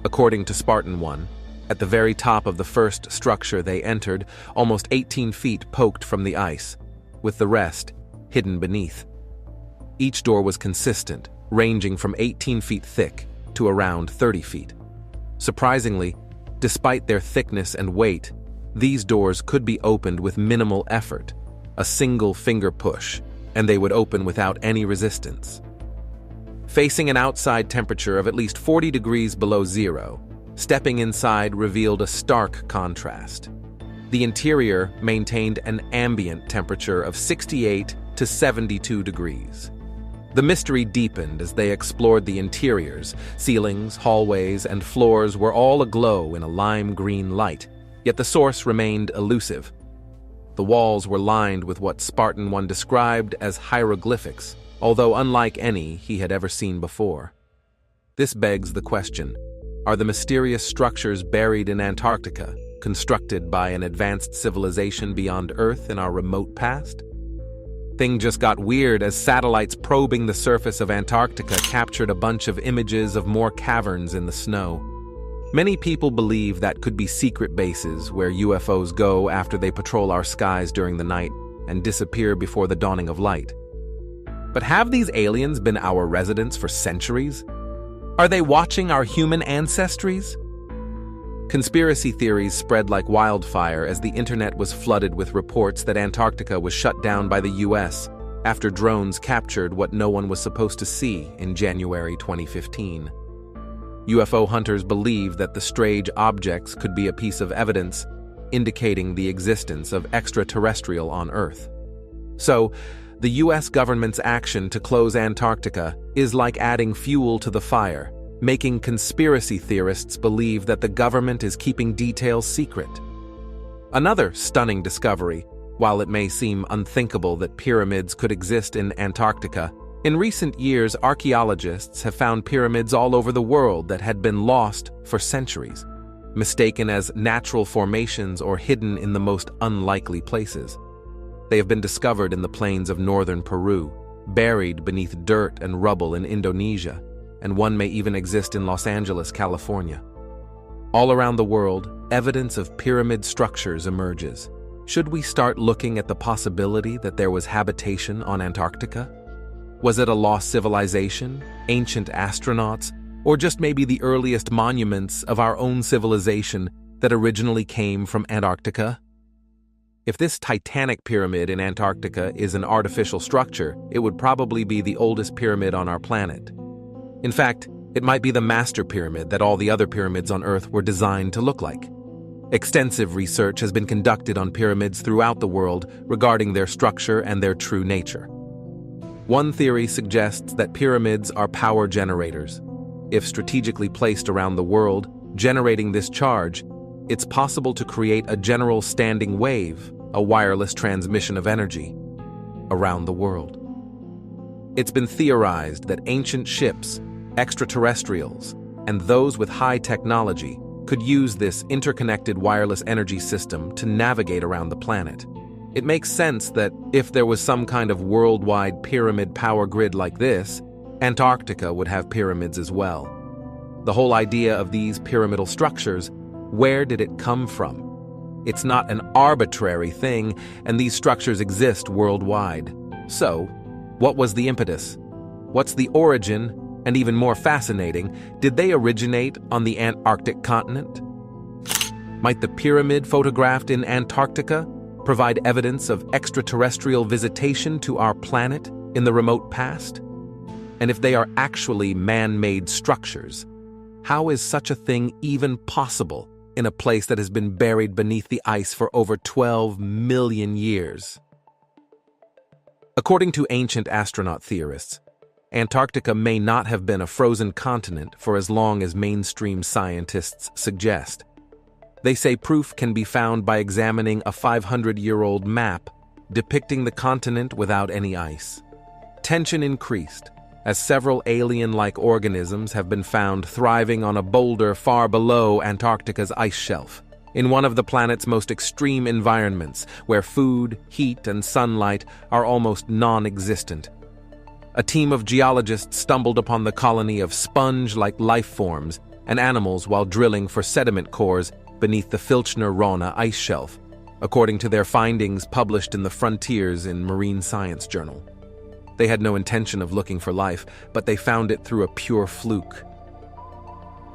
According to Spartan 1, at the very top of the first structure they entered, almost 18 feet poked from the ice, with the rest hidden beneath. Each door was consistent, ranging from 18 feet thick to around 30 feet. Surprisingly, despite their thickness and weight, these doors could be opened with minimal effort, a single finger push, and they would open without any resistance. Facing an outside temperature of at least 40 degrees below zero, stepping inside revealed a stark contrast. The interior maintained an ambient temperature of 68 to 72 degrees. The mystery deepened as they explored the interiors. Ceilings, hallways, and floors were all aglow in a lime green light, yet the source remained elusive. The walls were lined with what Spartan 1 described as hieroglyphics, although unlike any he had ever seen before. This begs the question, are the mysterious structures buried in Antarctica constructed by an advanced civilization beyond Earth in our remote past? Thing just got weird as satellites probing the surface of Antarctica captured a bunch of images of more caverns in the snow. Many people believe that could be secret bases where UFOs go after they patrol our skies during the night and disappear before the dawning of light. But have these aliens been our residents for centuries? Are they watching our human ancestries? Conspiracy theories spread like wildfire as the internet was flooded with reports that Antarctica was shut down by the US after drones captured what no one was supposed to see in January 2015. UFO hunters believe that the strange objects could be a piece of evidence indicating the existence of extraterrestrial on Earth. So, the US government's action to close Antarctica is like adding fuel to the fire, making conspiracy theorists believe that the government is keeping details secret. Another stunning discovery, while it may seem unthinkable that pyramids could exist in Antarctica, in recent years archaeologists have found pyramids all over the world that had been lost for centuries, mistaken as natural formations or hidden in the most unlikely places. They have been discovered in the plains of northern Peru, buried beneath dirt and rubble in Indonesia, and one may even exist in Los Angeles, California. All around the world, evidence of pyramid structures emerges. Should we start looking at the possibility that there was habitation on Antarctica? Was it a lost civilization, ancient astronauts, or just maybe the earliest monuments of our own civilization that originally came from Antarctica? If this titanic pyramid in Antarctica is an artificial structure, it would probably be the oldest pyramid on our planet. In fact, it might be the master pyramid that all the other pyramids on Earth were designed to look like. Extensive research has been conducted on pyramids throughout the world regarding their structure and their true nature. One theory suggests that pyramids are power generators. If strategically placed around the world, generating this charge, it's possible to create a general standing wave, a wireless transmission of energy, around the world. It's been theorized that ancient ships, extraterrestrials, and those with high technology could use this interconnected wireless energy system to navigate around the planet. It makes sense that if there was some kind of worldwide pyramid power grid like this, Antarctica would have pyramids as well. The whole idea of these pyramidal structures, where did it come from? It's not an arbitrary thing, and these structures exist worldwide. So, what was the impetus? What's the origin? And even more fascinating, did they originate on the Antarctic continent? Might the pyramid photographed in Antarctica provide evidence of extraterrestrial visitation to our planet in the remote past? And if they are actually man-made structures, how is such a thing even possible in a place that has been buried beneath the ice for over 12 million years? According to ancient astronaut theorists, Antarctica may not have been a frozen continent for as long as mainstream scientists suggest. They say proof can be found by examining a 500-year-old map depicting the continent without any ice. Tension increased as several alien-like organisms have been found thriving on a boulder far below Antarctica's ice shelf, in one of the planet's most extreme environments, where food, heat, and sunlight are almost non-existent. A team of geologists stumbled upon the colony of sponge-like life forms and animals while drilling for sediment cores beneath the Filchner-Ronne ice shelf, according to their findings published in the Frontiers in Marine Science Journal. They had no intention of looking for life, but they found it through a pure fluke.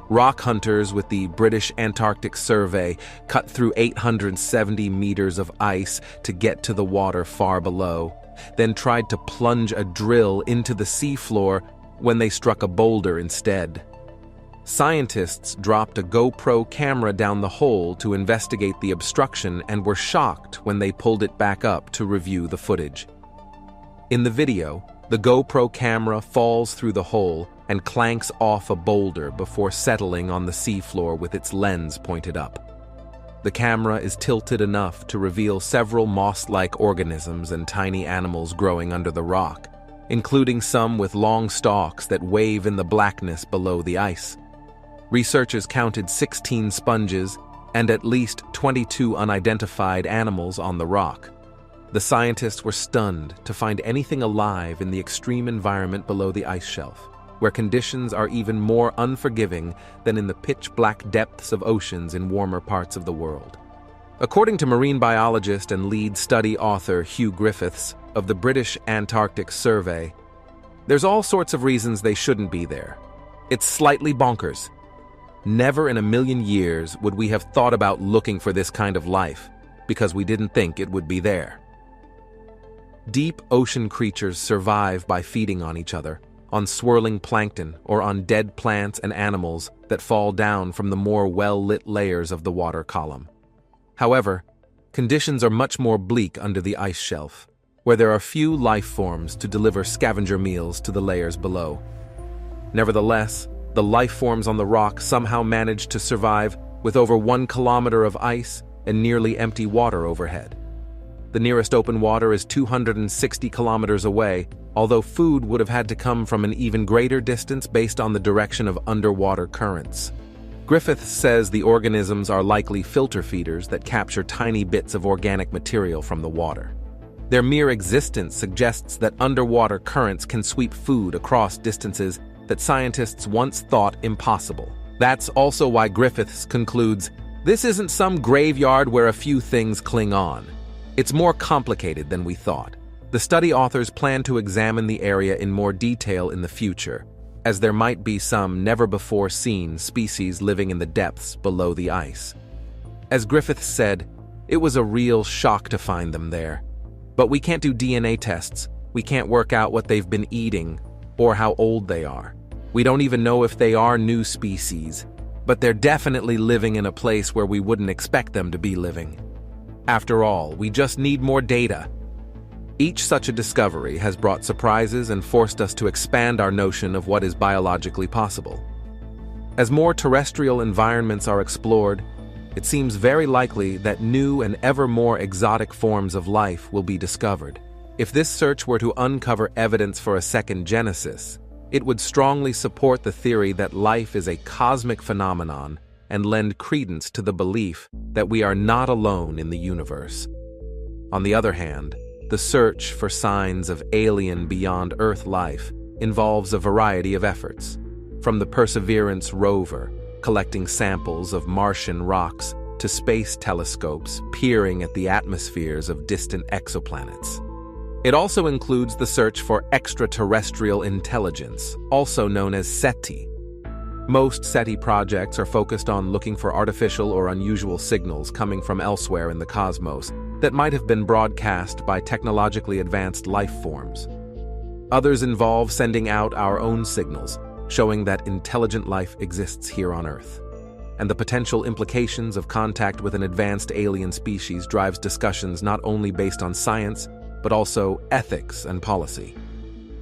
Rock hunters with the British Antarctic Survey cut through 870 meters of ice to get to the water far below, then tried to plunge a drill into the seafloor when they struck a boulder instead. Scientists dropped a GoPro camera down the hole to investigate the obstruction and were shocked when they pulled it back up to review the footage. In the video, the GoPro camera falls through the hole and clanks off a boulder before settling on the seafloor with its lens pointed up. The camera is tilted enough to reveal several moss-like organisms and tiny animals growing under the rock, including some with long stalks that wave in the blackness below the ice. Researchers counted 16 sponges and at least 22 unidentified animals on the rock. The scientists were stunned to find anything alive in the extreme environment below the ice shelf, where conditions are even more unforgiving than in the pitch-black depths of oceans in warmer parts of the world. According to marine biologist and lead study author Hugh Griffiths of the British Antarctic Survey, there's all sorts of reasons they shouldn't be there. It's slightly bonkers. Never in a million years would we have thought about looking for this kind of life, because we didn't think it would be there. Deep ocean creatures survive by feeding on each other, on swirling plankton or on dead plants and animals that fall down from the more well-lit layers of the water column. However, conditions are much more bleak under the ice shelf, where there are few life forms to deliver scavenger meals to the layers below. Nevertheless, the life forms on the rock somehow manage to survive with over 1 kilometer of ice and nearly empty water overhead. The nearest open water is 260 kilometers away, although food would have had to come from an even greater distance based on the direction of underwater currents. Griffiths says the organisms are likely filter feeders that capture tiny bits of organic material from the water. Their mere existence suggests that underwater currents can sweep food across distances that scientists once thought impossible. That's also why Griffiths concludes, this isn't some graveyard where a few things cling on. It's more complicated than we thought. The study authors plan to examine the area in more detail in the future, as there might be some never-before-seen species living in the depths below the ice. As Griffiths said, it was a real shock to find them there. But we can't do DNA tests, we can't work out what they've been eating, or how old they are. We don't even know if they are new species, but they're definitely living in a place where we wouldn't expect them to be living. After all, we just need more data. Each such a discovery has brought surprises and forced us to expand our notion of what is biologically possible. As more terrestrial environments are explored, it seems very likely that new and ever more exotic forms of life will be discovered. If this search were to uncover evidence for a second genesis, it would strongly support the theory that life is a cosmic phenomenon and lend credence to the belief that we are not alone in the universe. On the other hand, the search for signs of alien beyond Earth life involves a variety of efforts, from the Perseverance rover collecting samples of Martian rocks to space telescopes peering at the atmospheres of distant exoplanets. It also includes the search for extraterrestrial intelligence, also known as SETI. Most SETI projects are focused on looking for artificial or unusual signals coming from elsewhere in the cosmos that might have been broadcast by technologically advanced life forms. Others involve sending out our own signals, showing that intelligent life exists here on Earth. And the potential implications of contact with an advanced alien species drives discussions not only based on science, but also ethics and policy.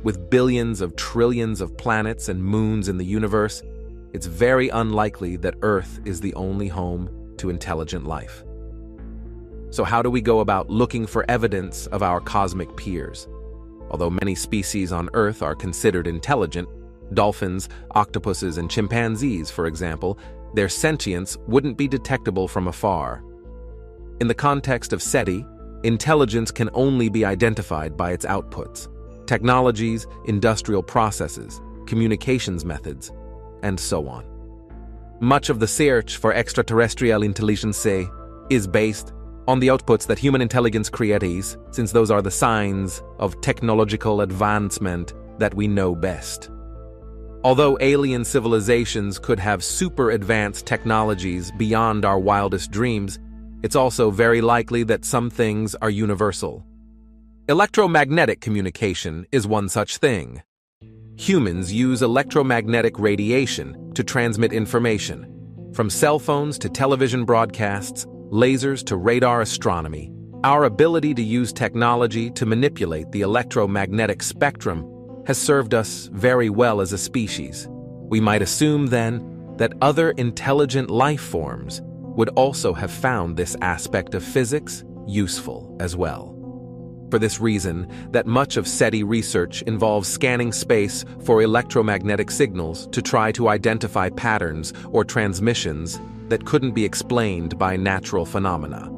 With billions of trillions of planets and moons in the universe, it's very unlikely that Earth is the only home to intelligent life. So how do we go about looking for evidence of our cosmic peers? Although many species on Earth are considered intelligent, dolphins, octopuses, and chimpanzees, for example, their sentience wouldn't be detectable from afar. In the context of SETI, intelligence can only be identified by its outputs: technologies, industrial processes, communications methods, and so on. Much of the search for extraterrestrial intelligence is based on the outputs that human intelligence creates, since those are the signs of technological advancement that we know best. Although alien civilizations could have super advanced technologies beyond our wildest dreams, it's also very likely that some things are universal. Electromagnetic communication is one such thing. Humans use electromagnetic radiation to transmit information. From cell phones to television broadcasts, lasers to radar astronomy, our ability to use technology to manipulate the electromagnetic spectrum has served us very well as a species. We might assume, then, that other intelligent life forms would also have found this aspect of physics useful as well. For this reason, that much of SETI research involves scanning space for electromagnetic signals to try to identify patterns or transmissions that couldn't be explained by natural phenomena.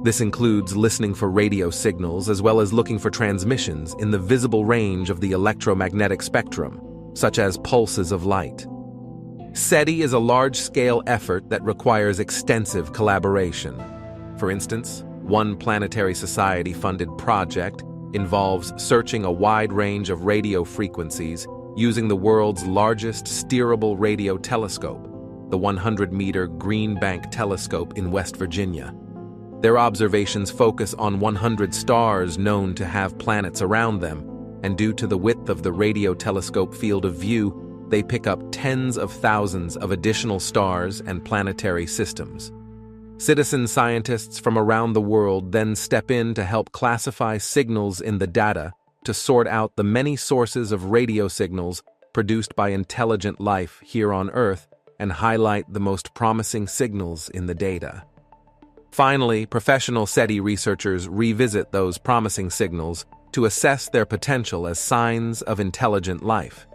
This includes listening for radio signals as well as looking for transmissions in the visible range of the electromagnetic spectrum, such as pulses of light. SETI is a large-scale effort that requires extensive collaboration. For instance, one Planetary Society-funded project involves searching a wide range of radio frequencies using the world's largest steerable radio telescope, the 100-meter Green Bank Telescope in West Virginia. Their observations focus on 100 stars known to have planets around them, and due to the width of the radio telescope field of view, they pick up tens of thousands of additional stars and planetary systems. Citizen scientists from around the world then step in to help classify signals in the data to sort out the many sources of radio signals produced by intelligent life here on Earth and highlight the most promising signals in the data. Finally, professional SETI researchers revisit those promising signals to assess their potential as signs of intelligent life.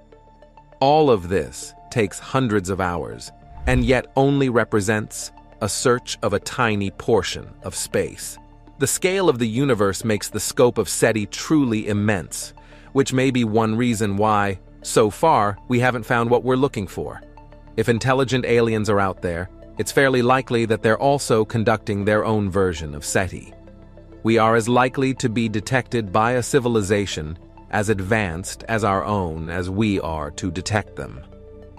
All of this takes hundreds of hours, and yet only represents a search of a tiny portion of space. The scale of the universe makes the scope of SETI truly immense, which may be one reason why, so far, we haven't found what we're looking for. If intelligent aliens are out there, it's fairly likely that they're also conducting their own version of SETI. We are as likely to be detected by a civilization as advanced as our own as we are to detect them.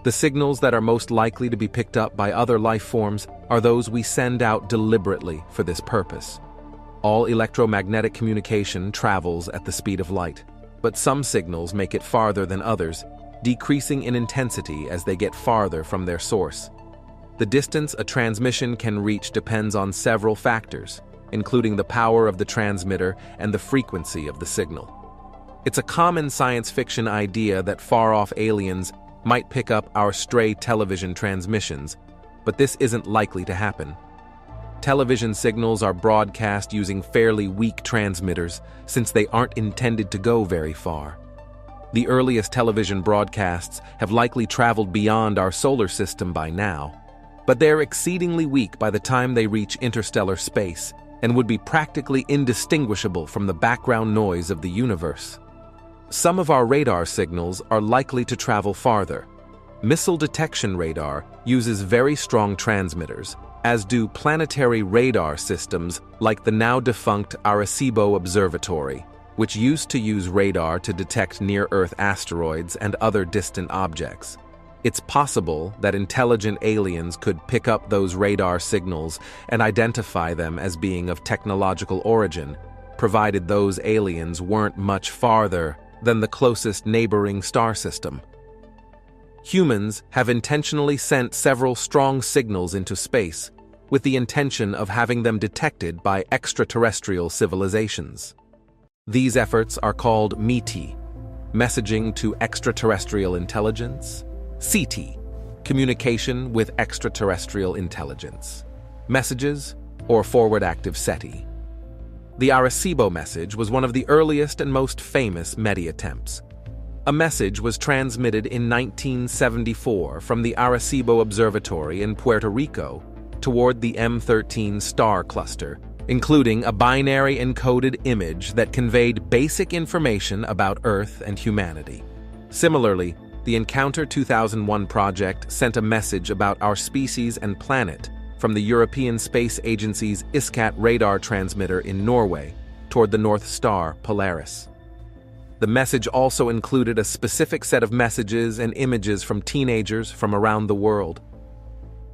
The signals that are most likely to be picked up by other life forms are those we send out deliberately for this purpose. All electromagnetic communication travels at the speed of light, but some signals make it farther than others, decreasing in intensity as they get farther from their source. The distance a transmission can reach depends on several factors, including the power of the transmitter and the frequency of the signal. It's a common science fiction idea that far-off aliens might pick up our stray television transmissions, but this isn't likely to happen. Television signals are broadcast using fairly weak transmitters since they aren't intended to go very far. The earliest television broadcasts have likely traveled beyond our solar system by now, but they're exceedingly weak by the time they reach interstellar space and would be practically indistinguishable from the background noise of the universe. Some of our radar signals are likely to travel farther. Missile detection radar uses very strong transmitters, as do planetary radar systems like the now-defunct Arecibo Observatory, which used to use radar to detect near-Earth asteroids and other distant objects. It's possible that intelligent aliens could pick up those radar signals and identify them as being of technological origin, provided those aliens weren't much farther than the closest neighboring star system. Humans have intentionally sent several strong signals into space with the intention of having them detected by extraterrestrial civilizations. These efforts are called METI, Messaging to extraterrestrial intelligence. CT, communication with extraterrestrial intelligence. Messages, or forward active SETI. The Arecibo message was one of the earliest and most famous METI attempts. A message was transmitted in 1974 from the Arecibo Observatory in Puerto Rico toward the M13 star cluster, including a binary encoded image that conveyed basic information about Earth and humanity. Similarly, the Encounter 2001 project sent a message about our species and planet from the European Space Agency's ISCAT radar transmitter in Norway toward the North Star Polaris. The message also included a specific set of messages and images from teenagers from around the world.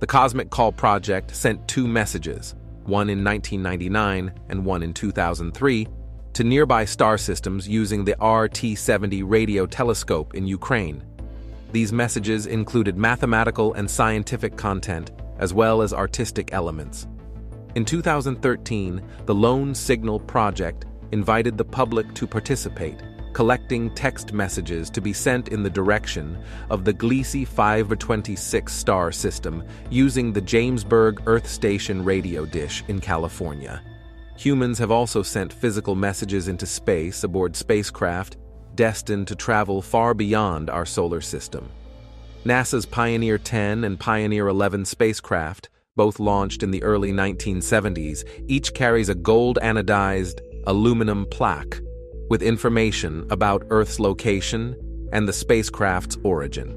The Cosmic Call project sent 2 messages, one in 1999 and one in 2003, to nearby star systems using the RT-70 radio telescope in Ukraine. These messages included mathematical and scientific content, as well as artistic elements. In 2013, the Lone Signal Project invited the public to participate, collecting text messages to be sent in the direction of the Gliese 526 star system using the Jamesburg Earth Station radio dish in California. Humans have also sent physical messages into space aboard spacecraft destined to travel far beyond our solar system. NASA's Pioneer 10 and Pioneer 11 spacecraft, both launched in the early 1970s, each carries a gold anodized aluminum plaque with information about Earth's location and the spacecraft's origin.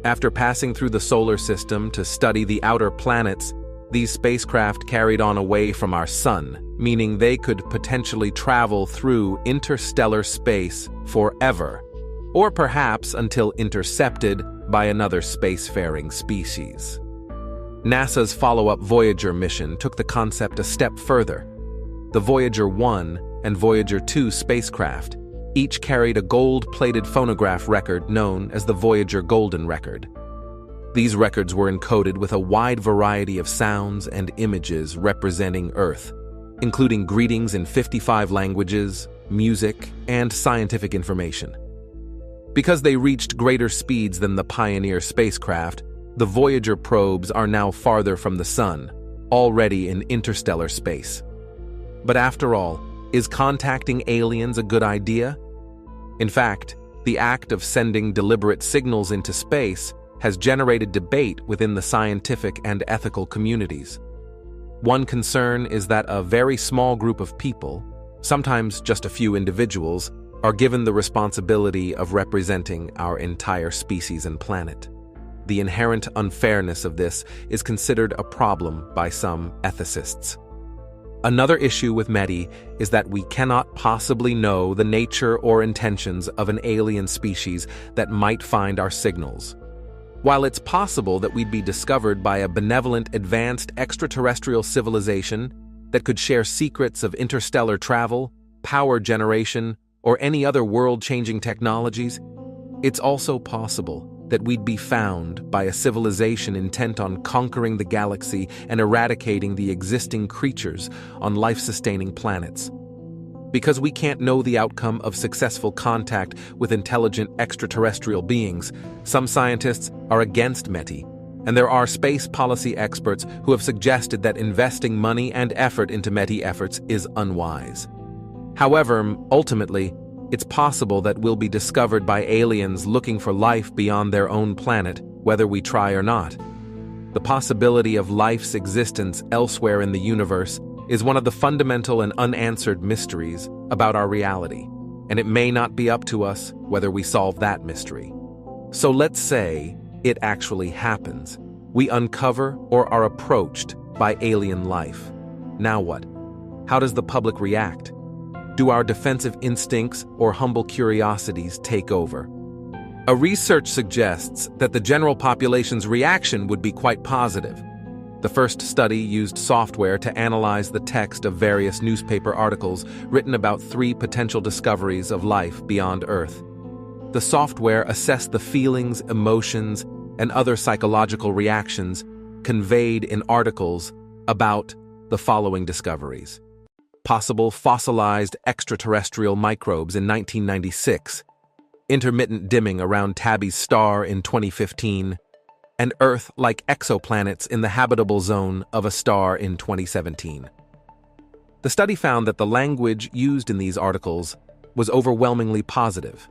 After passing through the solar system to study the outer planets, these spacecraft carried on away from our sun, meaning they could potentially travel through interstellar space forever, or perhaps until intercepted by another spacefaring species. NASA's follow-up Voyager mission took the concept a step further. The Voyager 1 and Voyager 2 spacecraft each carried a gold-plated phonograph record known as the Voyager Golden Record. These records were encoded with a wide variety of sounds and images representing Earth, including greetings in 55 languages, music, and scientific information. Because they reached greater speeds than the Pioneer spacecraft, the Voyager probes are now farther from the Sun, already in interstellar space. But after all, is contacting aliens a good idea? In fact, the act of sending deliberate signals into space has generated debate within the scientific and ethical communities. One concern is that a very small group of people, sometimes just a few individuals, are given the responsibility of representing our entire species and planet. The inherent unfairness of this is considered a problem by some ethicists. Another issue with METI is that we cannot possibly know the nature or intentions of an alien species that might find our signals. While it's possible that we'd be discovered by a benevolent, advanced extraterrestrial civilization that could share secrets of interstellar travel, power generation, or any other world-changing technologies, it's also possible that we'd be found by a civilization intent on conquering the galaxy and eradicating the existing creatures on life-sustaining planets. Because we can't know the outcome of successful contact with intelligent extraterrestrial beings, some scientists are against METI, and there are space policy experts who have suggested that investing money and effort into METI efforts is unwise. However, ultimately, it's possible that we'll be discovered by aliens looking for life beyond their own planet, whether we try or not. The possibility of life's existence elsewhere in the universe is one of the fundamental and unanswered mysteries about our reality, and it may not be up to us whether we solve that mystery. So let's say it actually happens. We uncover or are approached by alien life. Now what? How does the public react? Do our defensive instincts or humble curiosities take over? A research suggests that the general population's reaction would be quite positive. The first study used software to analyze the text of various newspaper articles written about 3 potential discoveries of life beyond Earth. The software assessed the feelings, emotions, and other psychological reactions conveyed in articles about the following discoveries. Possible fossilized extraterrestrial microbes in 1996, intermittent dimming around Tabby's star in 2015, and Earth-like exoplanets in the habitable zone of a star in 2017. The study found that the language used in these articles was overwhelmingly positive.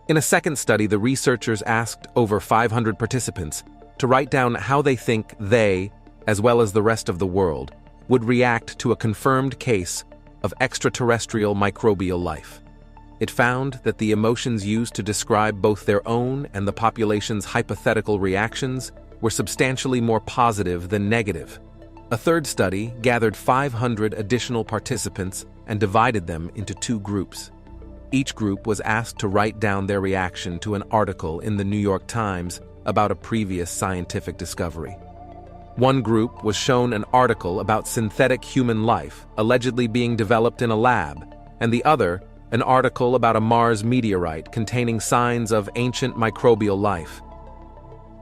In a second study, the researchers asked over 500 participants to write down how they think they, as well as the rest of the world, would react to a confirmed case of extraterrestrial microbial life. It found that the emotions used to describe both their own and the population's hypothetical reactions were substantially more positive than negative. A third study gathered 500 additional participants and divided them into two groups. Each group was asked to write down their reaction to an article in the New York Times about a previous scientific discovery. One group was shown an article about synthetic human life allegedly being developed in a lab, and the other an article about a Mars meteorite containing signs of ancient microbial life.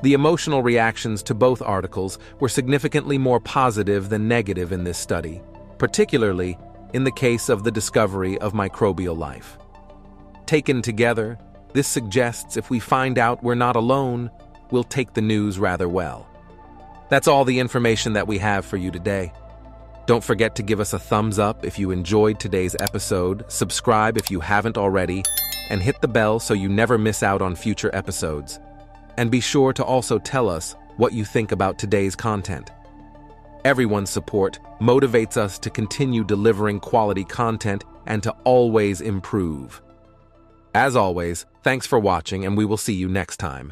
The emotional reactions to both articles were significantly more positive than negative in this study, particularly in the case of the discovery of microbial life. Taken together, this suggests if we find out we're not alone, we'll take the news rather well. That's all the information that we have for you today. Don't forget to give us a thumbs up if you enjoyed today's episode, subscribe if you haven't already, and hit the bell so you never miss out on future episodes. And be sure to also tell us what you think about today's content. Everyone's support motivates us to continue delivering quality content and to always improve. As always, thanks for watching, and we will see you next time.